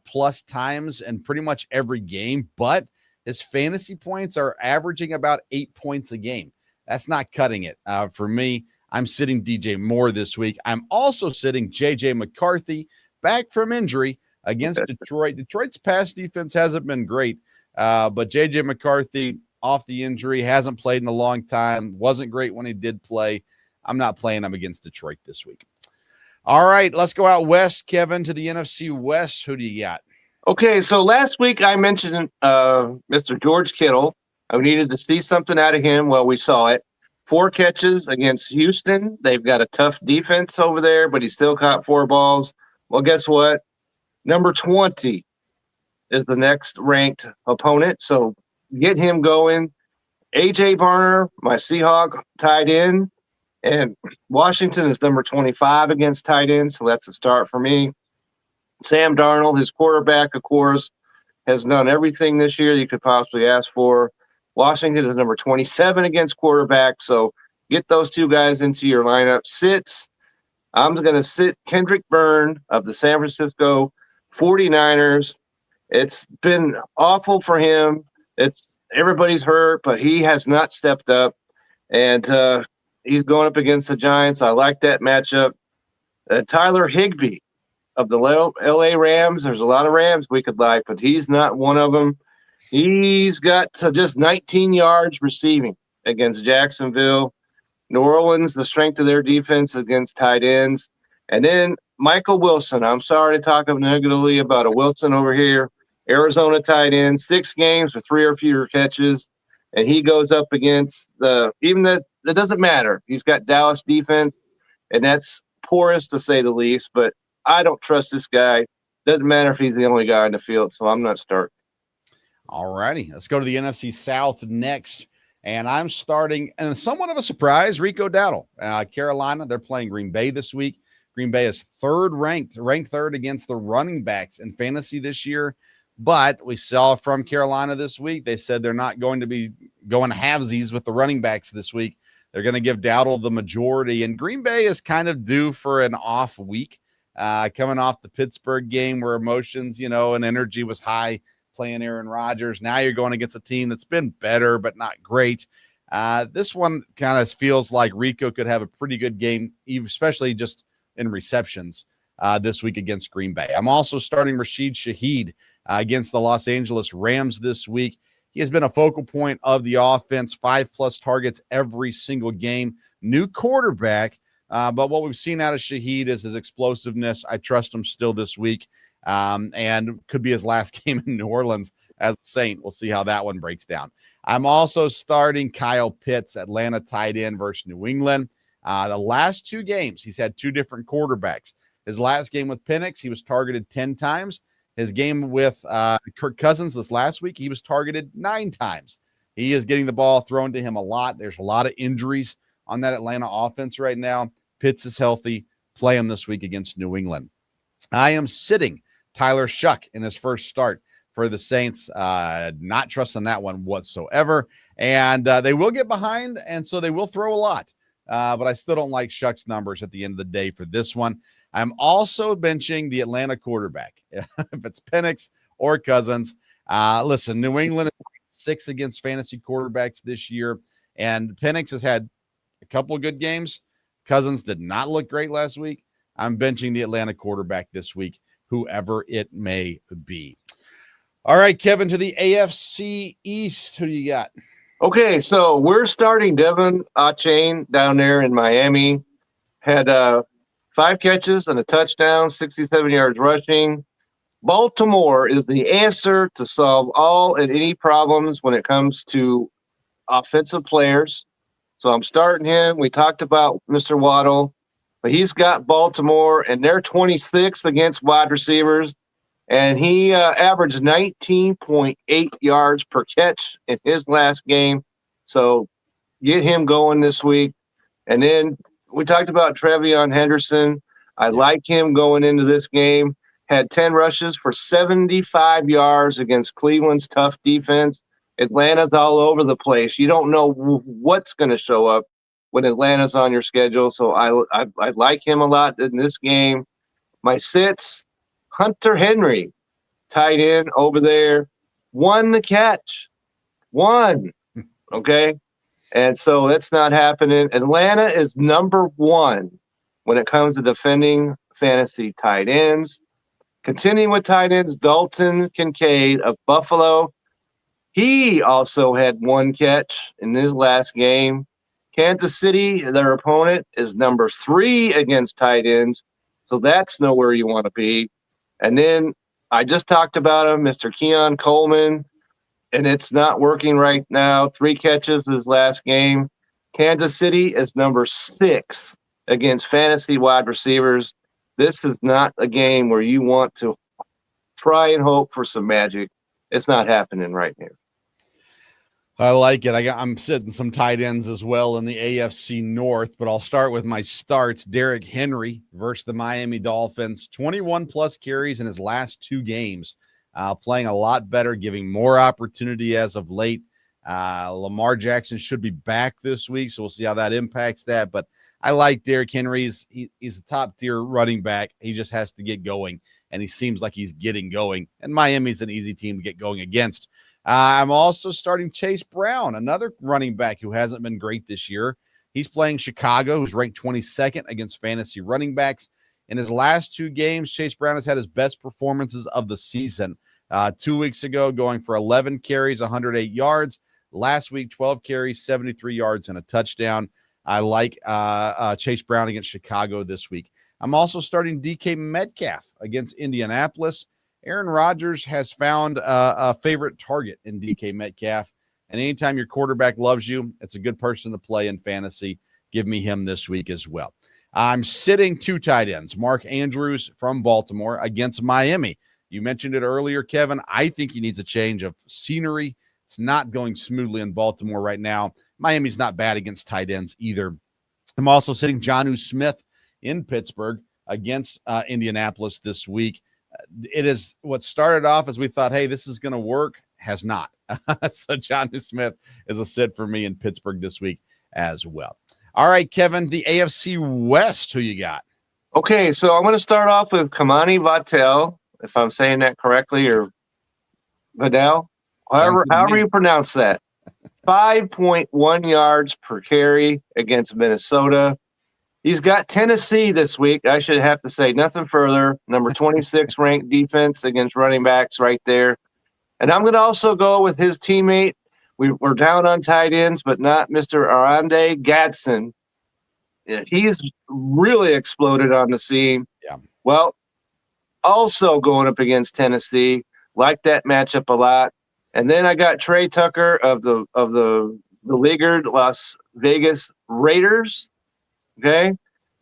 [SPEAKER 1] plus times in pretty much every game, but his fantasy points are averaging about 8 points a game. That's not cutting it for me. I'm sitting DJ Moore this week. I'm also sitting JJ McCarthy back from injury against Detroit. Detroit's pass defense hasn't been great, but JJ McCarthy off the injury, hasn't played in a long time, wasn't great when he did play. I'm not playing him against Detroit this week. All right, let's go out west, Kevin, to the NFC West. Who do you got?
[SPEAKER 2] Okay, so last week I mentioned Mr. George Kittle. I needed to see something out of him. Well, we saw it. 4 catches against Houston. They've got a tough defense over there, but he still caught 4 balls. Well, guess what? Number 20 is the next ranked opponent, so get him going. A.J. Barner, my Seahawk tight end, and Washington is number 25 against tight ends, so that's a start for me. Sam Darnold, his quarterback, of course, has done everything this year you could possibly ask for. Washington is number 27 against quarterback, so get those 2 guys into your lineup. Sits, I'm going to sit Kendrick Bourne of the San Francisco 49ers. It's been awful for him. Everybody's hurt, but he has not stepped up, and he's going up against the Giants. I like that matchup. Tyler Higbee of the L.A. Rams. There's a lot of Rams we could like, but he's not one of them. He's got just 19 yards receiving against Jacksonville. New Orleans, the strength of their defense against tight ends. And then Michael Wilson. I'm sorry to talk negatively about a Wilson over here. Arizona tight end, 6 games with 3 or fewer catches. And he goes up against that doesn't matter. He's got Dallas defense, and that's porous to say the least, but I don't trust this guy. Doesn't matter if he's the only guy in the field, so I'm not starting.
[SPEAKER 1] All righty. Let's go to the NFC South next. And I'm starting, and somewhat of a surprise, Rico Dowdle. Carolina, they're playing Green Bay this week. Green Bay is ranked third against the running backs in fantasy this year. But we saw from Carolina this week, they said they're not going to be going halvesies with the running backs this week. They're going to give Dowdle the majority. And Green Bay is kind of due for an off week, coming off the Pittsburgh game where emotions, and energy was high playing Aaron Rodgers. Now you're going against a team that's been better, but not great. This one kind of feels like Rico could have a pretty good game, especially just in receptions this week against Green Bay. I'm also starting Rashid Shahid against the Los Angeles Rams this week. He has been a focal point of the offense, 5+ targets every single game. New quarterback, but what we've seen out of Shahid is his explosiveness. I trust him still this week, and could be his last game in New Orleans as a Saint. We'll see how that one breaks down. I'm also starting Kyle Pitts, Atlanta tight end versus New England. The last 2 games, he's had 2 different quarterbacks. His last game with Penix, he was targeted 10 times. His game with Kirk Cousins this last week, he was targeted 9 times. He is getting the ball thrown to him a lot. There's a lot of injuries on that Atlanta offense right now. Pitts is healthy. Play him this week against New England. I am sitting Tyler Shuck in his first start for the Saints. Not trusting that one whatsoever. And they will get behind, and so they will throw a lot. But I still don't like Shuck's numbers at the end of the day for this one. I'm also benching the Atlanta quarterback. If it's Penix or Cousins. Listen, New England is 6 against fantasy quarterbacks this year, and Penix has had a couple of good games. Cousins did not look great last week. I'm benching the Atlanta quarterback this week, whoever it may be. All right, Kevin, to the AFC East. Who do you got?
[SPEAKER 2] Okay, so we're starting Devin Achane down there in Miami. Had 5 catches and a touchdown, 67 yards rushing. Baltimore is the answer to solve all and any problems when it comes to offensive players. So I'm starting him. We talked about Mr. Waddle, but he's got Baltimore, and they're 26th against wide receivers. And he averaged 19.8 yards per catch in his last game. So get him going this week. And then we talked about Trevion Henderson. I like him going into this game. had 10 rushes for 75 yards against Cleveland's tough defense. Atlanta's all over the place. You don't know what's going to show up when Atlanta's on your schedule. So I like him a lot in this game. My sits, Hunter Henry, tight end over there, won the catch. One. Okay. And so that's not happening. Atlanta is number one when it comes to defending fantasy tight ends. Continuing with tight ends, Dalton Kincaid of Buffalo. He also had one catch in his last game. Kansas City, their opponent, is number 3 against tight ends. So that's nowhere you want to be. And then I just talked about him, Mr. Keon Coleman, and it's not working right now. 3 catches his last game. Kansas City is number 6 against fantasy wide receivers. This is not a game where you want to try and hope for some magic. It's not happening right now.
[SPEAKER 1] I like it. I'm sitting some tight ends as well in the AFC North, but I'll start with my starts. Derrick Henry versus the Miami Dolphins, 21-plus carries in his last 2 games, playing a lot better, giving more opportunity as of late. Lamar Jackson should be back this week, so we'll see how that impacts that. But I like Derrick Henry. He's a top-tier running back. He just has to get going, and he seems like he's getting going. And Miami's an easy team to get going against. I'm also starting Chase Brown, another running back who hasn't been great this year. He's playing Chicago, who's ranked 22nd against fantasy running backs. In his last 2 games, Chase Brown has had his best performances of the season. 2 weeks ago, going for 11 carries, 108 yards. Last week, 12 carries, 73 yards, and a touchdown. I like Chase Brown against Chicago this week. I'm also starting DK Metcalf against Indianapolis. Aaron Rodgers has found a favorite target in DK Metcalf. And anytime your quarterback loves you, it's a good person to play in fantasy. Give me him this week as well. I'm sitting 2 tight ends, Mark Andrews from Baltimore against Miami. You mentioned it earlier, Kevin. I think he needs a change of scenery. It's not going smoothly in Baltimore right now. Miami's not bad against tight ends either. I'm also sitting Geno Smith in Pittsburgh against Indianapolis this week. It is what started off as we thought, hey, this is going to work, has not. So Geno Smith is a sit for me in Pittsburgh this week as well. All right, Kevin, the AFC West, who you got?
[SPEAKER 2] Okay, so I'm going to start off with Kamani Vatel, if I'm saying that correctly, or Vidal, however you pronounce that. 5.1 yards per carry against Minnesota. He's got Tennessee this week. I should have to say nothing further. Number 26 ranked defense against running backs right there. And I'm going to also go with his teammate. We're down on tight ends, but not Mr. Rhamondre Stevenson. He's really exploded on the scene.
[SPEAKER 1] Yeah.
[SPEAKER 2] Well, also going up against Tennessee. Like that matchup a lot. And then I got Trey Tucker of the beleaguered Las Vegas Raiders. Okay.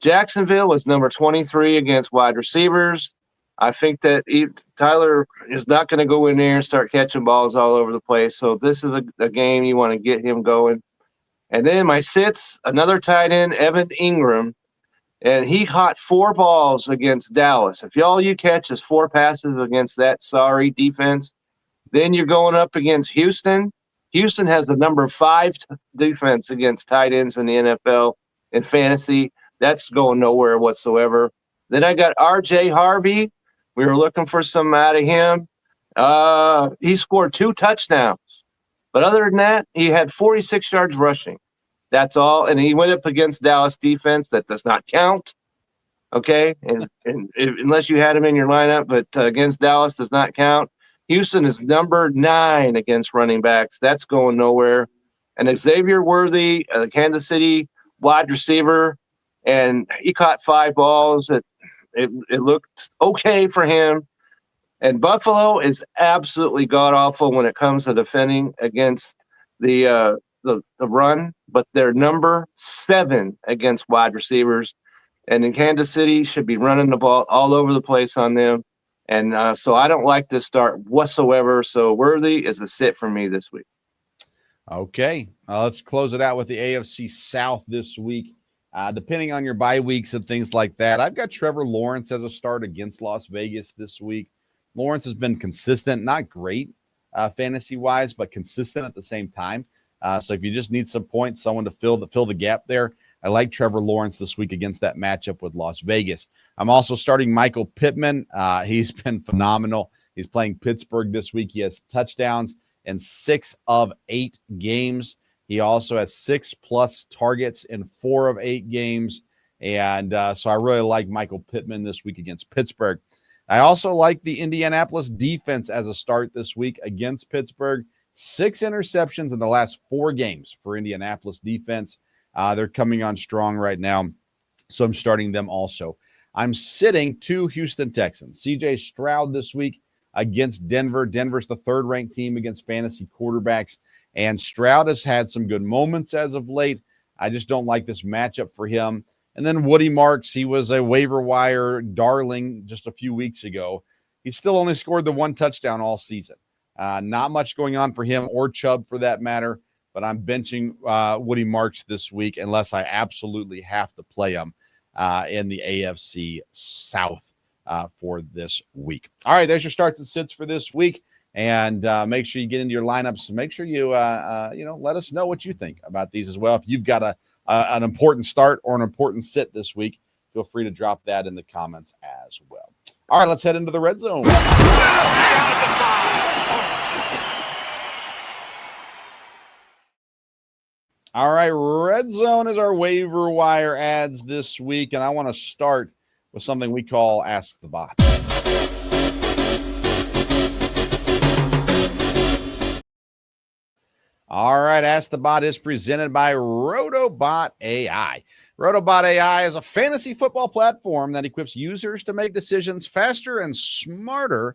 [SPEAKER 2] Jacksonville was number 23 against wide receivers. I think that Tyler is not going to go in there and start catching balls all over the place. So this is a game you want to get him going. And then my sits, another tight end, Evan Ingram, and he caught 4 balls against Dallas. If all you catch is 4 passes against that sorry defense, then you're going up against Houston. Houston has the number 5 defense against tight ends in the NFL in fantasy. That's going nowhere whatsoever. Then I got R.J. Harvey. We were looking for some out of him. He scored 2 touchdowns. But other than that, he had 46 yards rushing. That's all. And he went up against Dallas defense. That does not count. Okay? And unless you had him in your lineup, but against Dallas does not count. Houston is number 9 against running backs. That's going nowhere. And Xavier Worthy, the Kansas City wide receiver, and he caught 5 balls. It looked okay for him. And Buffalo is absolutely god-awful when it comes to defending against the run, but they're number 7 against wide receivers. And in Kansas City should be running the ball all over the place on them. And so I don't like this start whatsoever. So Worthy is a sit for me this week.
[SPEAKER 1] Okay, let's close it out with the AFC South this week. Depending on your bye weeks and things like that, I've got Trevor Lawrence as a start against Las Vegas this week. Lawrence has been consistent, not great fantasy-wise, but consistent at the same time. So if you just need some points, someone to fill the gap there, I like Trevor Lawrence this week against that matchup with Las Vegas. I'm also starting Michael Pittman. He's been phenomenal. He's playing Pittsburgh this week. He has touchdowns in 6 of 8 games. He also has 6+ targets in 4 of 8 games. And so I really like Michael Pittman this week against Pittsburgh. I also like the Indianapolis defense as a start this week against Pittsburgh. 6 interceptions in the last 4 games for Indianapolis defense. They're coming on strong right now, so I'm starting them also. I'm sitting 2 Houston Texans. C.J. Stroud this week against Denver. Denver's the 3rd-ranked team against fantasy quarterbacks, and Stroud has had some good moments as of late. I just don't like this matchup for him. And then Woody Marks, he was a waiver wire darling just a few weeks ago. He still only scored the 1 touchdown all season. Not much going on for him or Chubb for that matter, but I'm benching Woody Marks this week unless I absolutely have to play him in the AFC South for this week. All right, there's your starts and sits for this week. And make sure you get into your lineups. Make sure you, let us know what you think about these as well. If you've got an important start or an important sit this week, feel free to drop that in the comments as well. All right, let's head into the red zone. All right, red zone is our waiver wire ads this week, and I want to start with something we call Ask the Bot. All right, Ask the Bot is presented by RotoBot AI. RotoBot AI is a fantasy football platform that equips users to make decisions faster and smarter.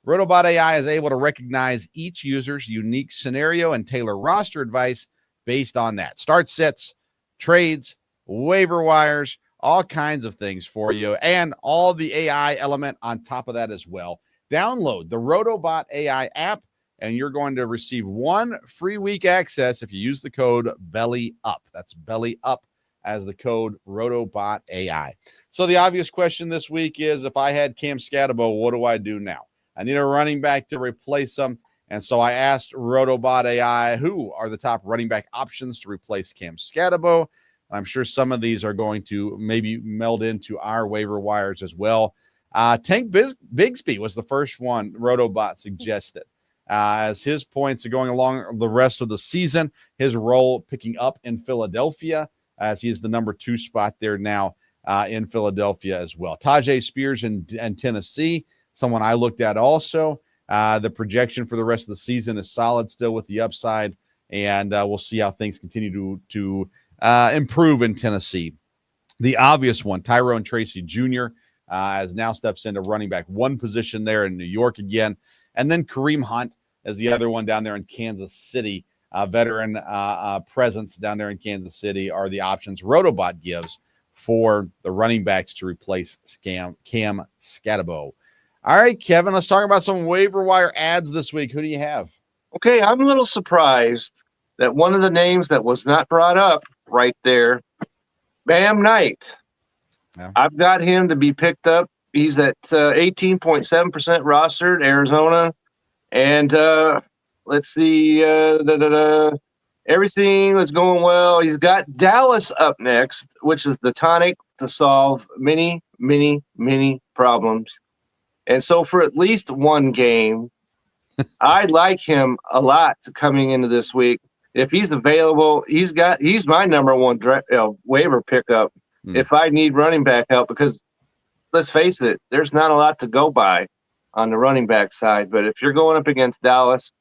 [SPEAKER 1] RotoBot AI is able to recognize each user's unique scenario and tailor roster advice based on that. Start sets, trades, waiver wires, all kinds of things for you, and all the AI element on top of that as well. Download the RotoBot AI app, and you're going to receive 1 free week access if you use the code BELLYUP. That's BELLYUP as the code RotoBot AI. So the obvious question this week is, if I had Cam Scatterbo, what do I do now? I need a running back to replace him. And so I asked RotoBot AI, who are the top running back options to replace Cam Scatterbo? I'm sure some of these are going to maybe meld into our waiver wires as well. Tank Bigsby was the first one RotoBot suggested. As his points are going along the rest of the season, his role picking up in Philadelphia, as he is the number 2 spot there now in Philadelphia as well. Tajay Spears in Tennessee, someone I looked at also. The projection for the rest of the season is solid still with the upside, and we'll see how things continue to improve in Tennessee. The obvious one, Tyrone Tracy Jr., as now steps into running back 1 position there in New York again. And then Kareem Hunt as the other one down there in Kansas City. Veteran presence down there in Kansas City are the options RotoBot gives for the running backs to replace Cam Scatterbo. All right, Kevin, let's talk about some waiver wire ads this week. Who do you have?
[SPEAKER 2] Okay, I'm a little surprised that one of the names that was not brought up right there, Bam Knight. Yeah. I've got him to be picked up. He's at 18.7% rostered, Arizona. And let's see, everything was going well. He's got Dallas up next, which is the tonic to solve many, many, many problems. And so for at least 1 game, I like him a lot coming into this week. If he's available, he's my number 1 waiver pickup if I need running back help, because let's face it, there's not a lot to go by on the running back side. But if you're going up against Dallas,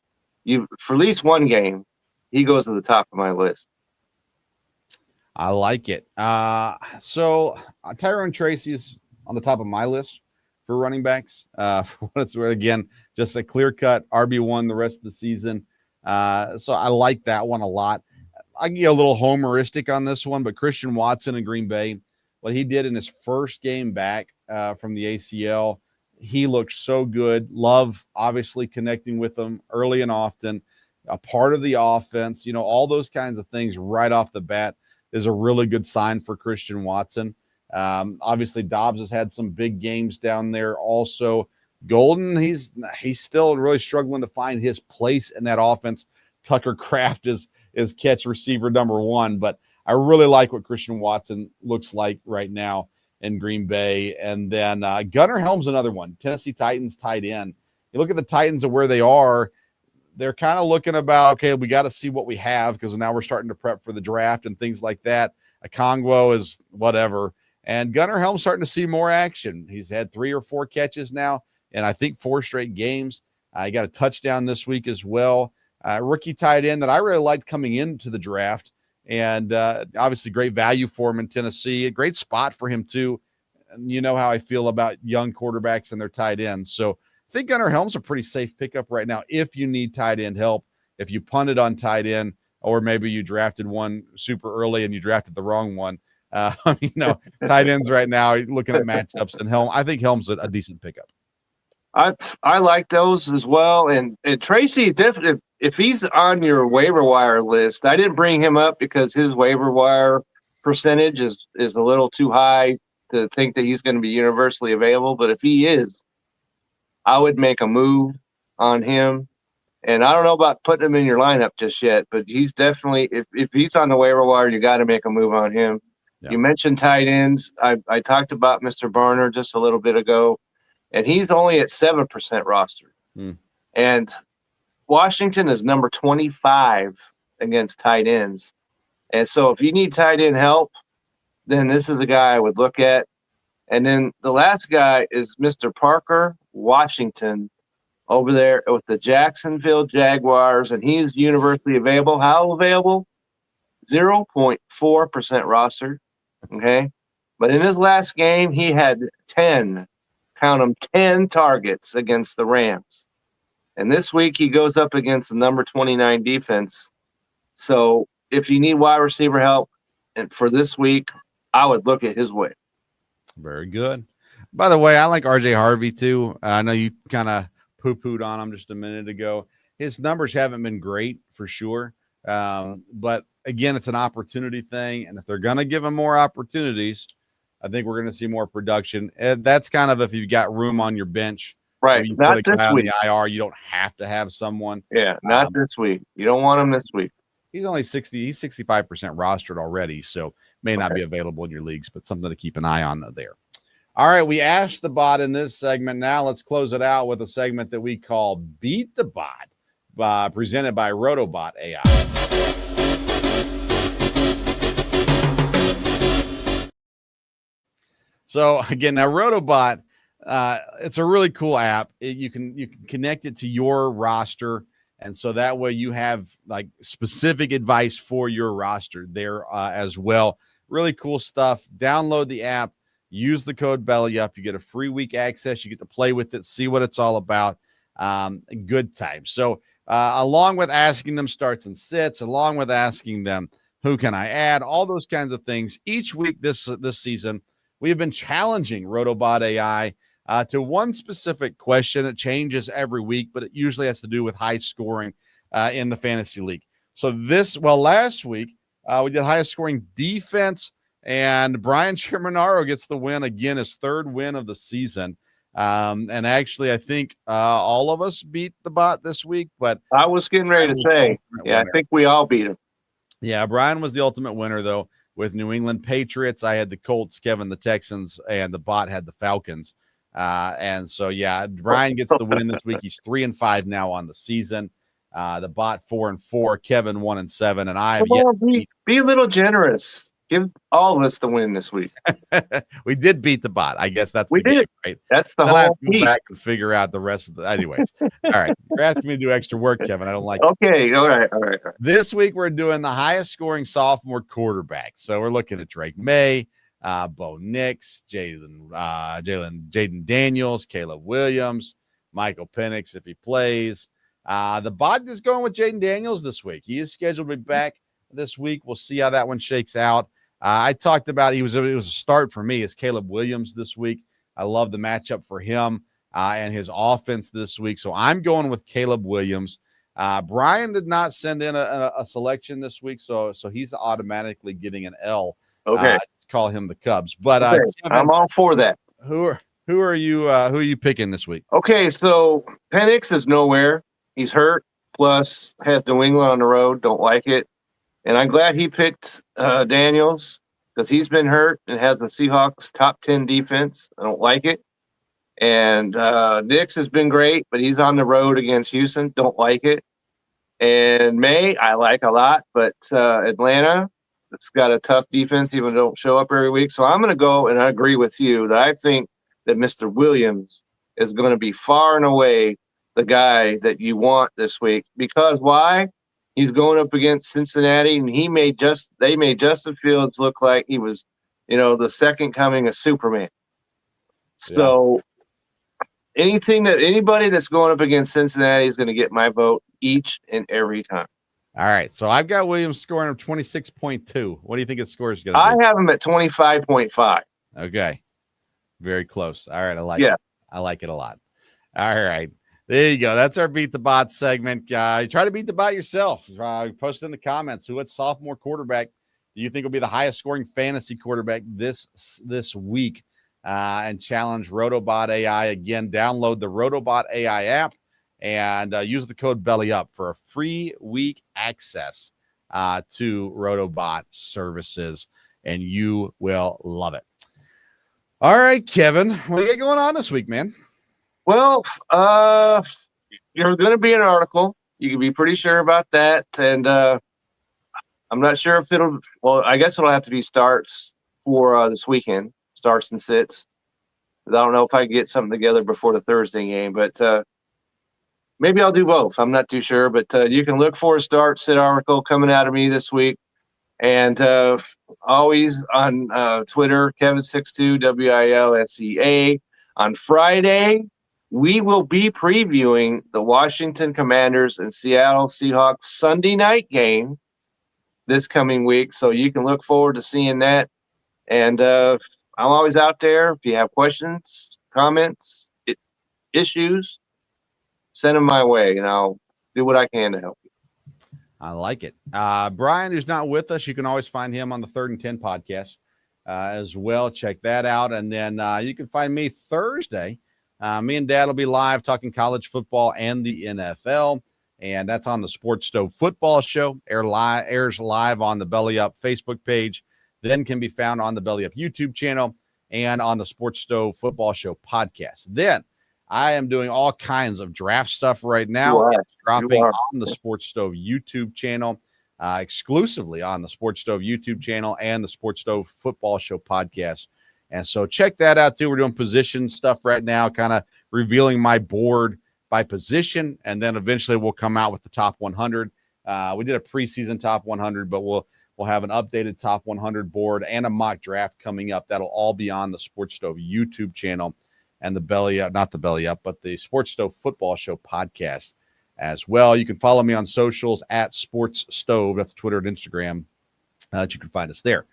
[SPEAKER 2] for at least 1 game, he goes to the top of my list.
[SPEAKER 1] I like it. So Tyrone Tracy is on the top of my list for running backs. For what it's worth, again, just a clear-cut RB1 the rest of the season. So I like that one a lot. I can get a little homeristic on this one, but Christian Watson in Green Bay, what he did in his first game back from the ACL, he looked so good. Love, obviously, connecting with them early and often, a part of the offense, all those kinds of things right off the bat. is a really good sign for Christian Watson. Obviously, Dobbs has had some big games down there. Also, Golden, he's still really struggling to find his place in that offense. Tucker Kraft is catch receiver number 1, but I really like what Christian Watson looks like right now in Green Bay. And then Gunnar Helm's another one. Tennessee Titans tight end. You look at the Titans and where they are, they're kind of looking about, okay, we got to see what we have because now we're starting to prep for the draft and things like that. Okongwu is whatever. And Gunnar Helm's starting to see more action. He's had 3 or 4 catches now, and I think 4 straight games. He got a touchdown this week as well. Rookie tight end that I really liked coming into the draft. And obviously great value for him in Tennessee. A great spot for him too. And you know how I feel about young quarterbacks and their tight ends. So I think Gunnar Helm's a pretty safe pickup right now if you need tight end help. If you punted on tight end, or maybe you drafted one super early and you drafted the wrong one. Tight ends right now, looking at matchups, and I think Helm's a decent pickup.
[SPEAKER 2] I like those as well. And Tracy, definitely, if he's on your waiver wire list, I didn't bring him up because his waiver wire percentage is a little too high to think that he's going to be universally available. But if he is, I would make a move on him. And I don't know about putting him in your lineup just yet, but he's definitely, if he's on the waiver wire, you got to make a move on him. Yeah. You mentioned tight ends. I talked about Mr. Barner just a little bit ago, and he's only at 7% roster. And Washington is number 25 against tight ends. And so if you need tight end help, then this is a guy I would look at. And then the last guy is Mr. Parker Washington over there with the Jacksonville Jaguars, and he's universally available. How available? 0.4% roster. Okay. But in his last game, he had 10 targets against the Rams. And this week he goes up against the number 29 defense. So if you need wide receiver help, and for this week, I would look at his way.
[SPEAKER 1] Very good. By the way, I like RJ Harvey too. I know you kind of poo-pooed on him just a minute ago. His numbers haven't been great for sure. But again, it's an opportunity thing. And if they're going to give him more opportunities, I think we're going to see more production. And that's kind of if you've got room on your bench.
[SPEAKER 2] Right.
[SPEAKER 1] You
[SPEAKER 2] not
[SPEAKER 1] put a
[SPEAKER 2] this
[SPEAKER 1] guy
[SPEAKER 2] week.
[SPEAKER 1] On the IR, you don't have to have someone.
[SPEAKER 2] Yeah, not this week. You don't want him this week.
[SPEAKER 1] He's only 65% rostered already, so may not be available in your leagues, but something to keep an eye on there. All right, we asked the bot in this segment. Now let's close it out with a segment that we call Beat the Bot, presented by RotoBot AI. So again, now RotoBot, it's a really cool app. You can connect it to your roster, and so that way you have like specific advice for your roster there as well. Really cool stuff. Download the app. Use the code BELLYUP. You get a free week access. You get to play with it, see what it's all about. Good time. So along with asking them starts and sits, along with asking them who can I add, all those kinds of things, each week this season, we have been challenging RotoBot AI to one specific question. It changes every week, but it usually has to do with high scoring in the fantasy league. So last week we did highest scoring defense, and Brian Chiminaro gets the win again, his 3rd win of the season. And actually, I think all of us beat the bot this week, but
[SPEAKER 2] I was getting ready to say, I think we all beat him.
[SPEAKER 1] Yeah, Brian was the ultimate winner, though, with New England Patriots. I had the Colts, Kevin the Texans, and the bot had the Falcons. And so, Brian gets the win this week. He's 3-5 now on the season. The bot 4-4, Kevin 1-7, and I have
[SPEAKER 2] be a little generous. Give all of us the win this week.
[SPEAKER 1] We did beat the bot. I guess that's
[SPEAKER 2] we did.
[SPEAKER 1] Game, right?
[SPEAKER 2] That's the
[SPEAKER 1] then
[SPEAKER 2] whole.
[SPEAKER 1] I have to go back and figure out the rest of the. Anyways, all right. You're asking me to do extra work, Kevin. I don't like.
[SPEAKER 2] Okay, all right.
[SPEAKER 1] This week we're doing the highest scoring sophomore quarterback. So we're looking at Drake May, Bo Nix, Jaden Daniels, Caleb Williams, Michael Penix if he plays. The bot is going with Jaden Daniels this week. He is scheduled to be back this week. We'll see how that one shakes out. I talked about it was a start for me as Caleb Williams this week. I love the matchup for him and his offense this week. So I'm going with Caleb Williams. Brian did not send in a selection this week, so he's automatically getting an L.
[SPEAKER 2] Okay.
[SPEAKER 1] I call him the Cubs, but
[SPEAKER 2] Okay.
[SPEAKER 1] Kevin,
[SPEAKER 2] I'm all for that.
[SPEAKER 1] who are you picking this week?
[SPEAKER 2] Okay, so Penix is nowhere. He's hurt. Plus, has New England on the road. Don't like it. And I'm glad he picked Daniels because he's been hurt and has the Seahawks top 10 defense. I don't like it. And Nix has been great, but he's on the road against Houston. Don't like it. And May, I like a lot, but Atlanta, it's got a tough defense, even though don't show up every week. So I'm going to go, and I agree with you that I think that Mr. Williams is going to be far and away the guy that you want this week. Because why? He's going up against Cincinnati, and they made Justin Fields look like he was, the second coming of Superman. So anybody that's going up against Cincinnati is going to get my vote each and every time.
[SPEAKER 1] All right, so I've got Williams scoring of 26.2. What do you think his score is going to
[SPEAKER 2] be? I have him at 25.5.
[SPEAKER 1] Okay, very close. All right, I like it a lot. All right, there you go. That's our Beat the Bot segment. Try to beat the bot yourself. Post in the comments what sophomore quarterback do you think will be the highest scoring fantasy quarterback this week, and challenge RotoBot AI. Again, download the RotoBot AI app and use the code BELLYUP for a free week access to RotoBot services, and you will love it. All right, Kevin, what do you got going on this week, man?
[SPEAKER 2] Well, there's going to be an article. You can be pretty sure about that. And I'm not sure if I guess it'll have to be starts for this weekend, starts and sits. I don't know if I can get something together before the Thursday game, but maybe I'll do both. I'm not too sure, but you can look for a start sit article coming out of me this week. And always on Twitter, Kevin62, WILSEA. On Friday, we will be previewing the Washington Commanders and Seattle Seahawks Sunday night game this coming week. So you can look forward to seeing that. And I'm always out there. If you have questions, comments, issues, send them my way, and I'll do what I can to help you.
[SPEAKER 1] I like it. Brian, who's not with us, you can always find him on the 3rd and 10 podcast as well. Check that out. And then you can find me Thursday. Me and Dad will be live talking college football and the NFL. And that's on the Sports Stove Football Show. Airs live on the Belly Up Facebook page. Then can be found on the Belly Up YouTube channel and on the Sports Stove Football Show podcast. Then I am doing all kinds of draft stuff right now. It's dropping on the Sports Stove YouTube channel, exclusively on the Sports Stove YouTube channel and the Sports Stove Football Show podcast. And so check that out too. We're doing position stuff right now, kind of revealing my board by position, and then eventually we'll come out with the top 100. We did a preseason top 100, but we'll have an updated top 100 board and a mock draft coming up. That'll all be on the Sports Stove YouTube channel and the Belly Up, not the Belly Up, but the Sports Stove Football Show podcast as well. You can follow me on socials at Sports Stove. That's Twitter and Instagram. You can find us there.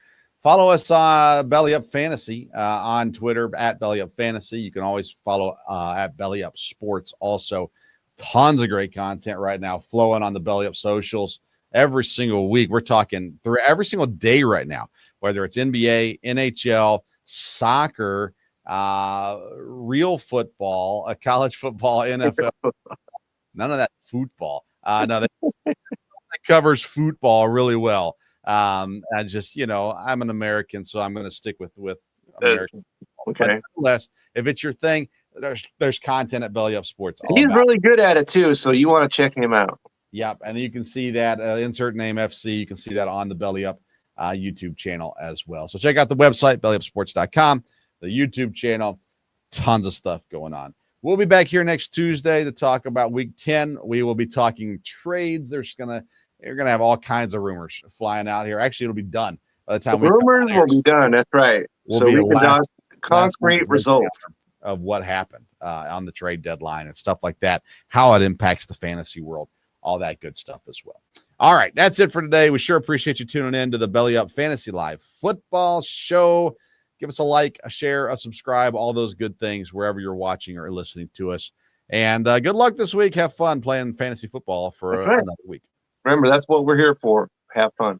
[SPEAKER 1] Follow us on Belly Up Fantasy on Twitter at Belly Up Fantasy. You can always follow at Belly Up Sports. Also, tons of great content right now flowing on the Belly Up socials every single week. We're talking through every single day right now, whether it's NBA, NHL, soccer, real football, college football, NFL. None of that football. No, that covers football really well. I just, I'm an American, so I'm going to stick with American.
[SPEAKER 2] Okay.
[SPEAKER 1] But nonetheless, if it's your thing, there's content at Belly Up Sports.
[SPEAKER 2] He's really good at it too, so you want to check him out.
[SPEAKER 1] Yep, and you can see that insert name FC. You can see that on the Belly Up YouTube channel as well. So check out the website, bellyupsports.com, the YouTube channel. Tons of stuff going on. We'll be back here next Tuesday to talk about Week 10. We will be talking trades. You're gonna have all kinds of rumors flying out here. Actually, it'll be done by the time
[SPEAKER 2] rumors will be done. That's right.
[SPEAKER 1] So we can talk
[SPEAKER 2] concrete results
[SPEAKER 1] of what happened on the trade deadline and stuff like that, how it impacts the fantasy world, all that good stuff as well. All right, that's it for today. We sure appreciate you tuning in to the Belly Up Fantasy Live Football Show. Give us a like, a share, a subscribe, all those good things wherever you're watching or listening to us. And good luck this week. Have fun playing fantasy football for
[SPEAKER 2] That's right.
[SPEAKER 1] another week.
[SPEAKER 2] Remember, that's what we're here for. Have fun.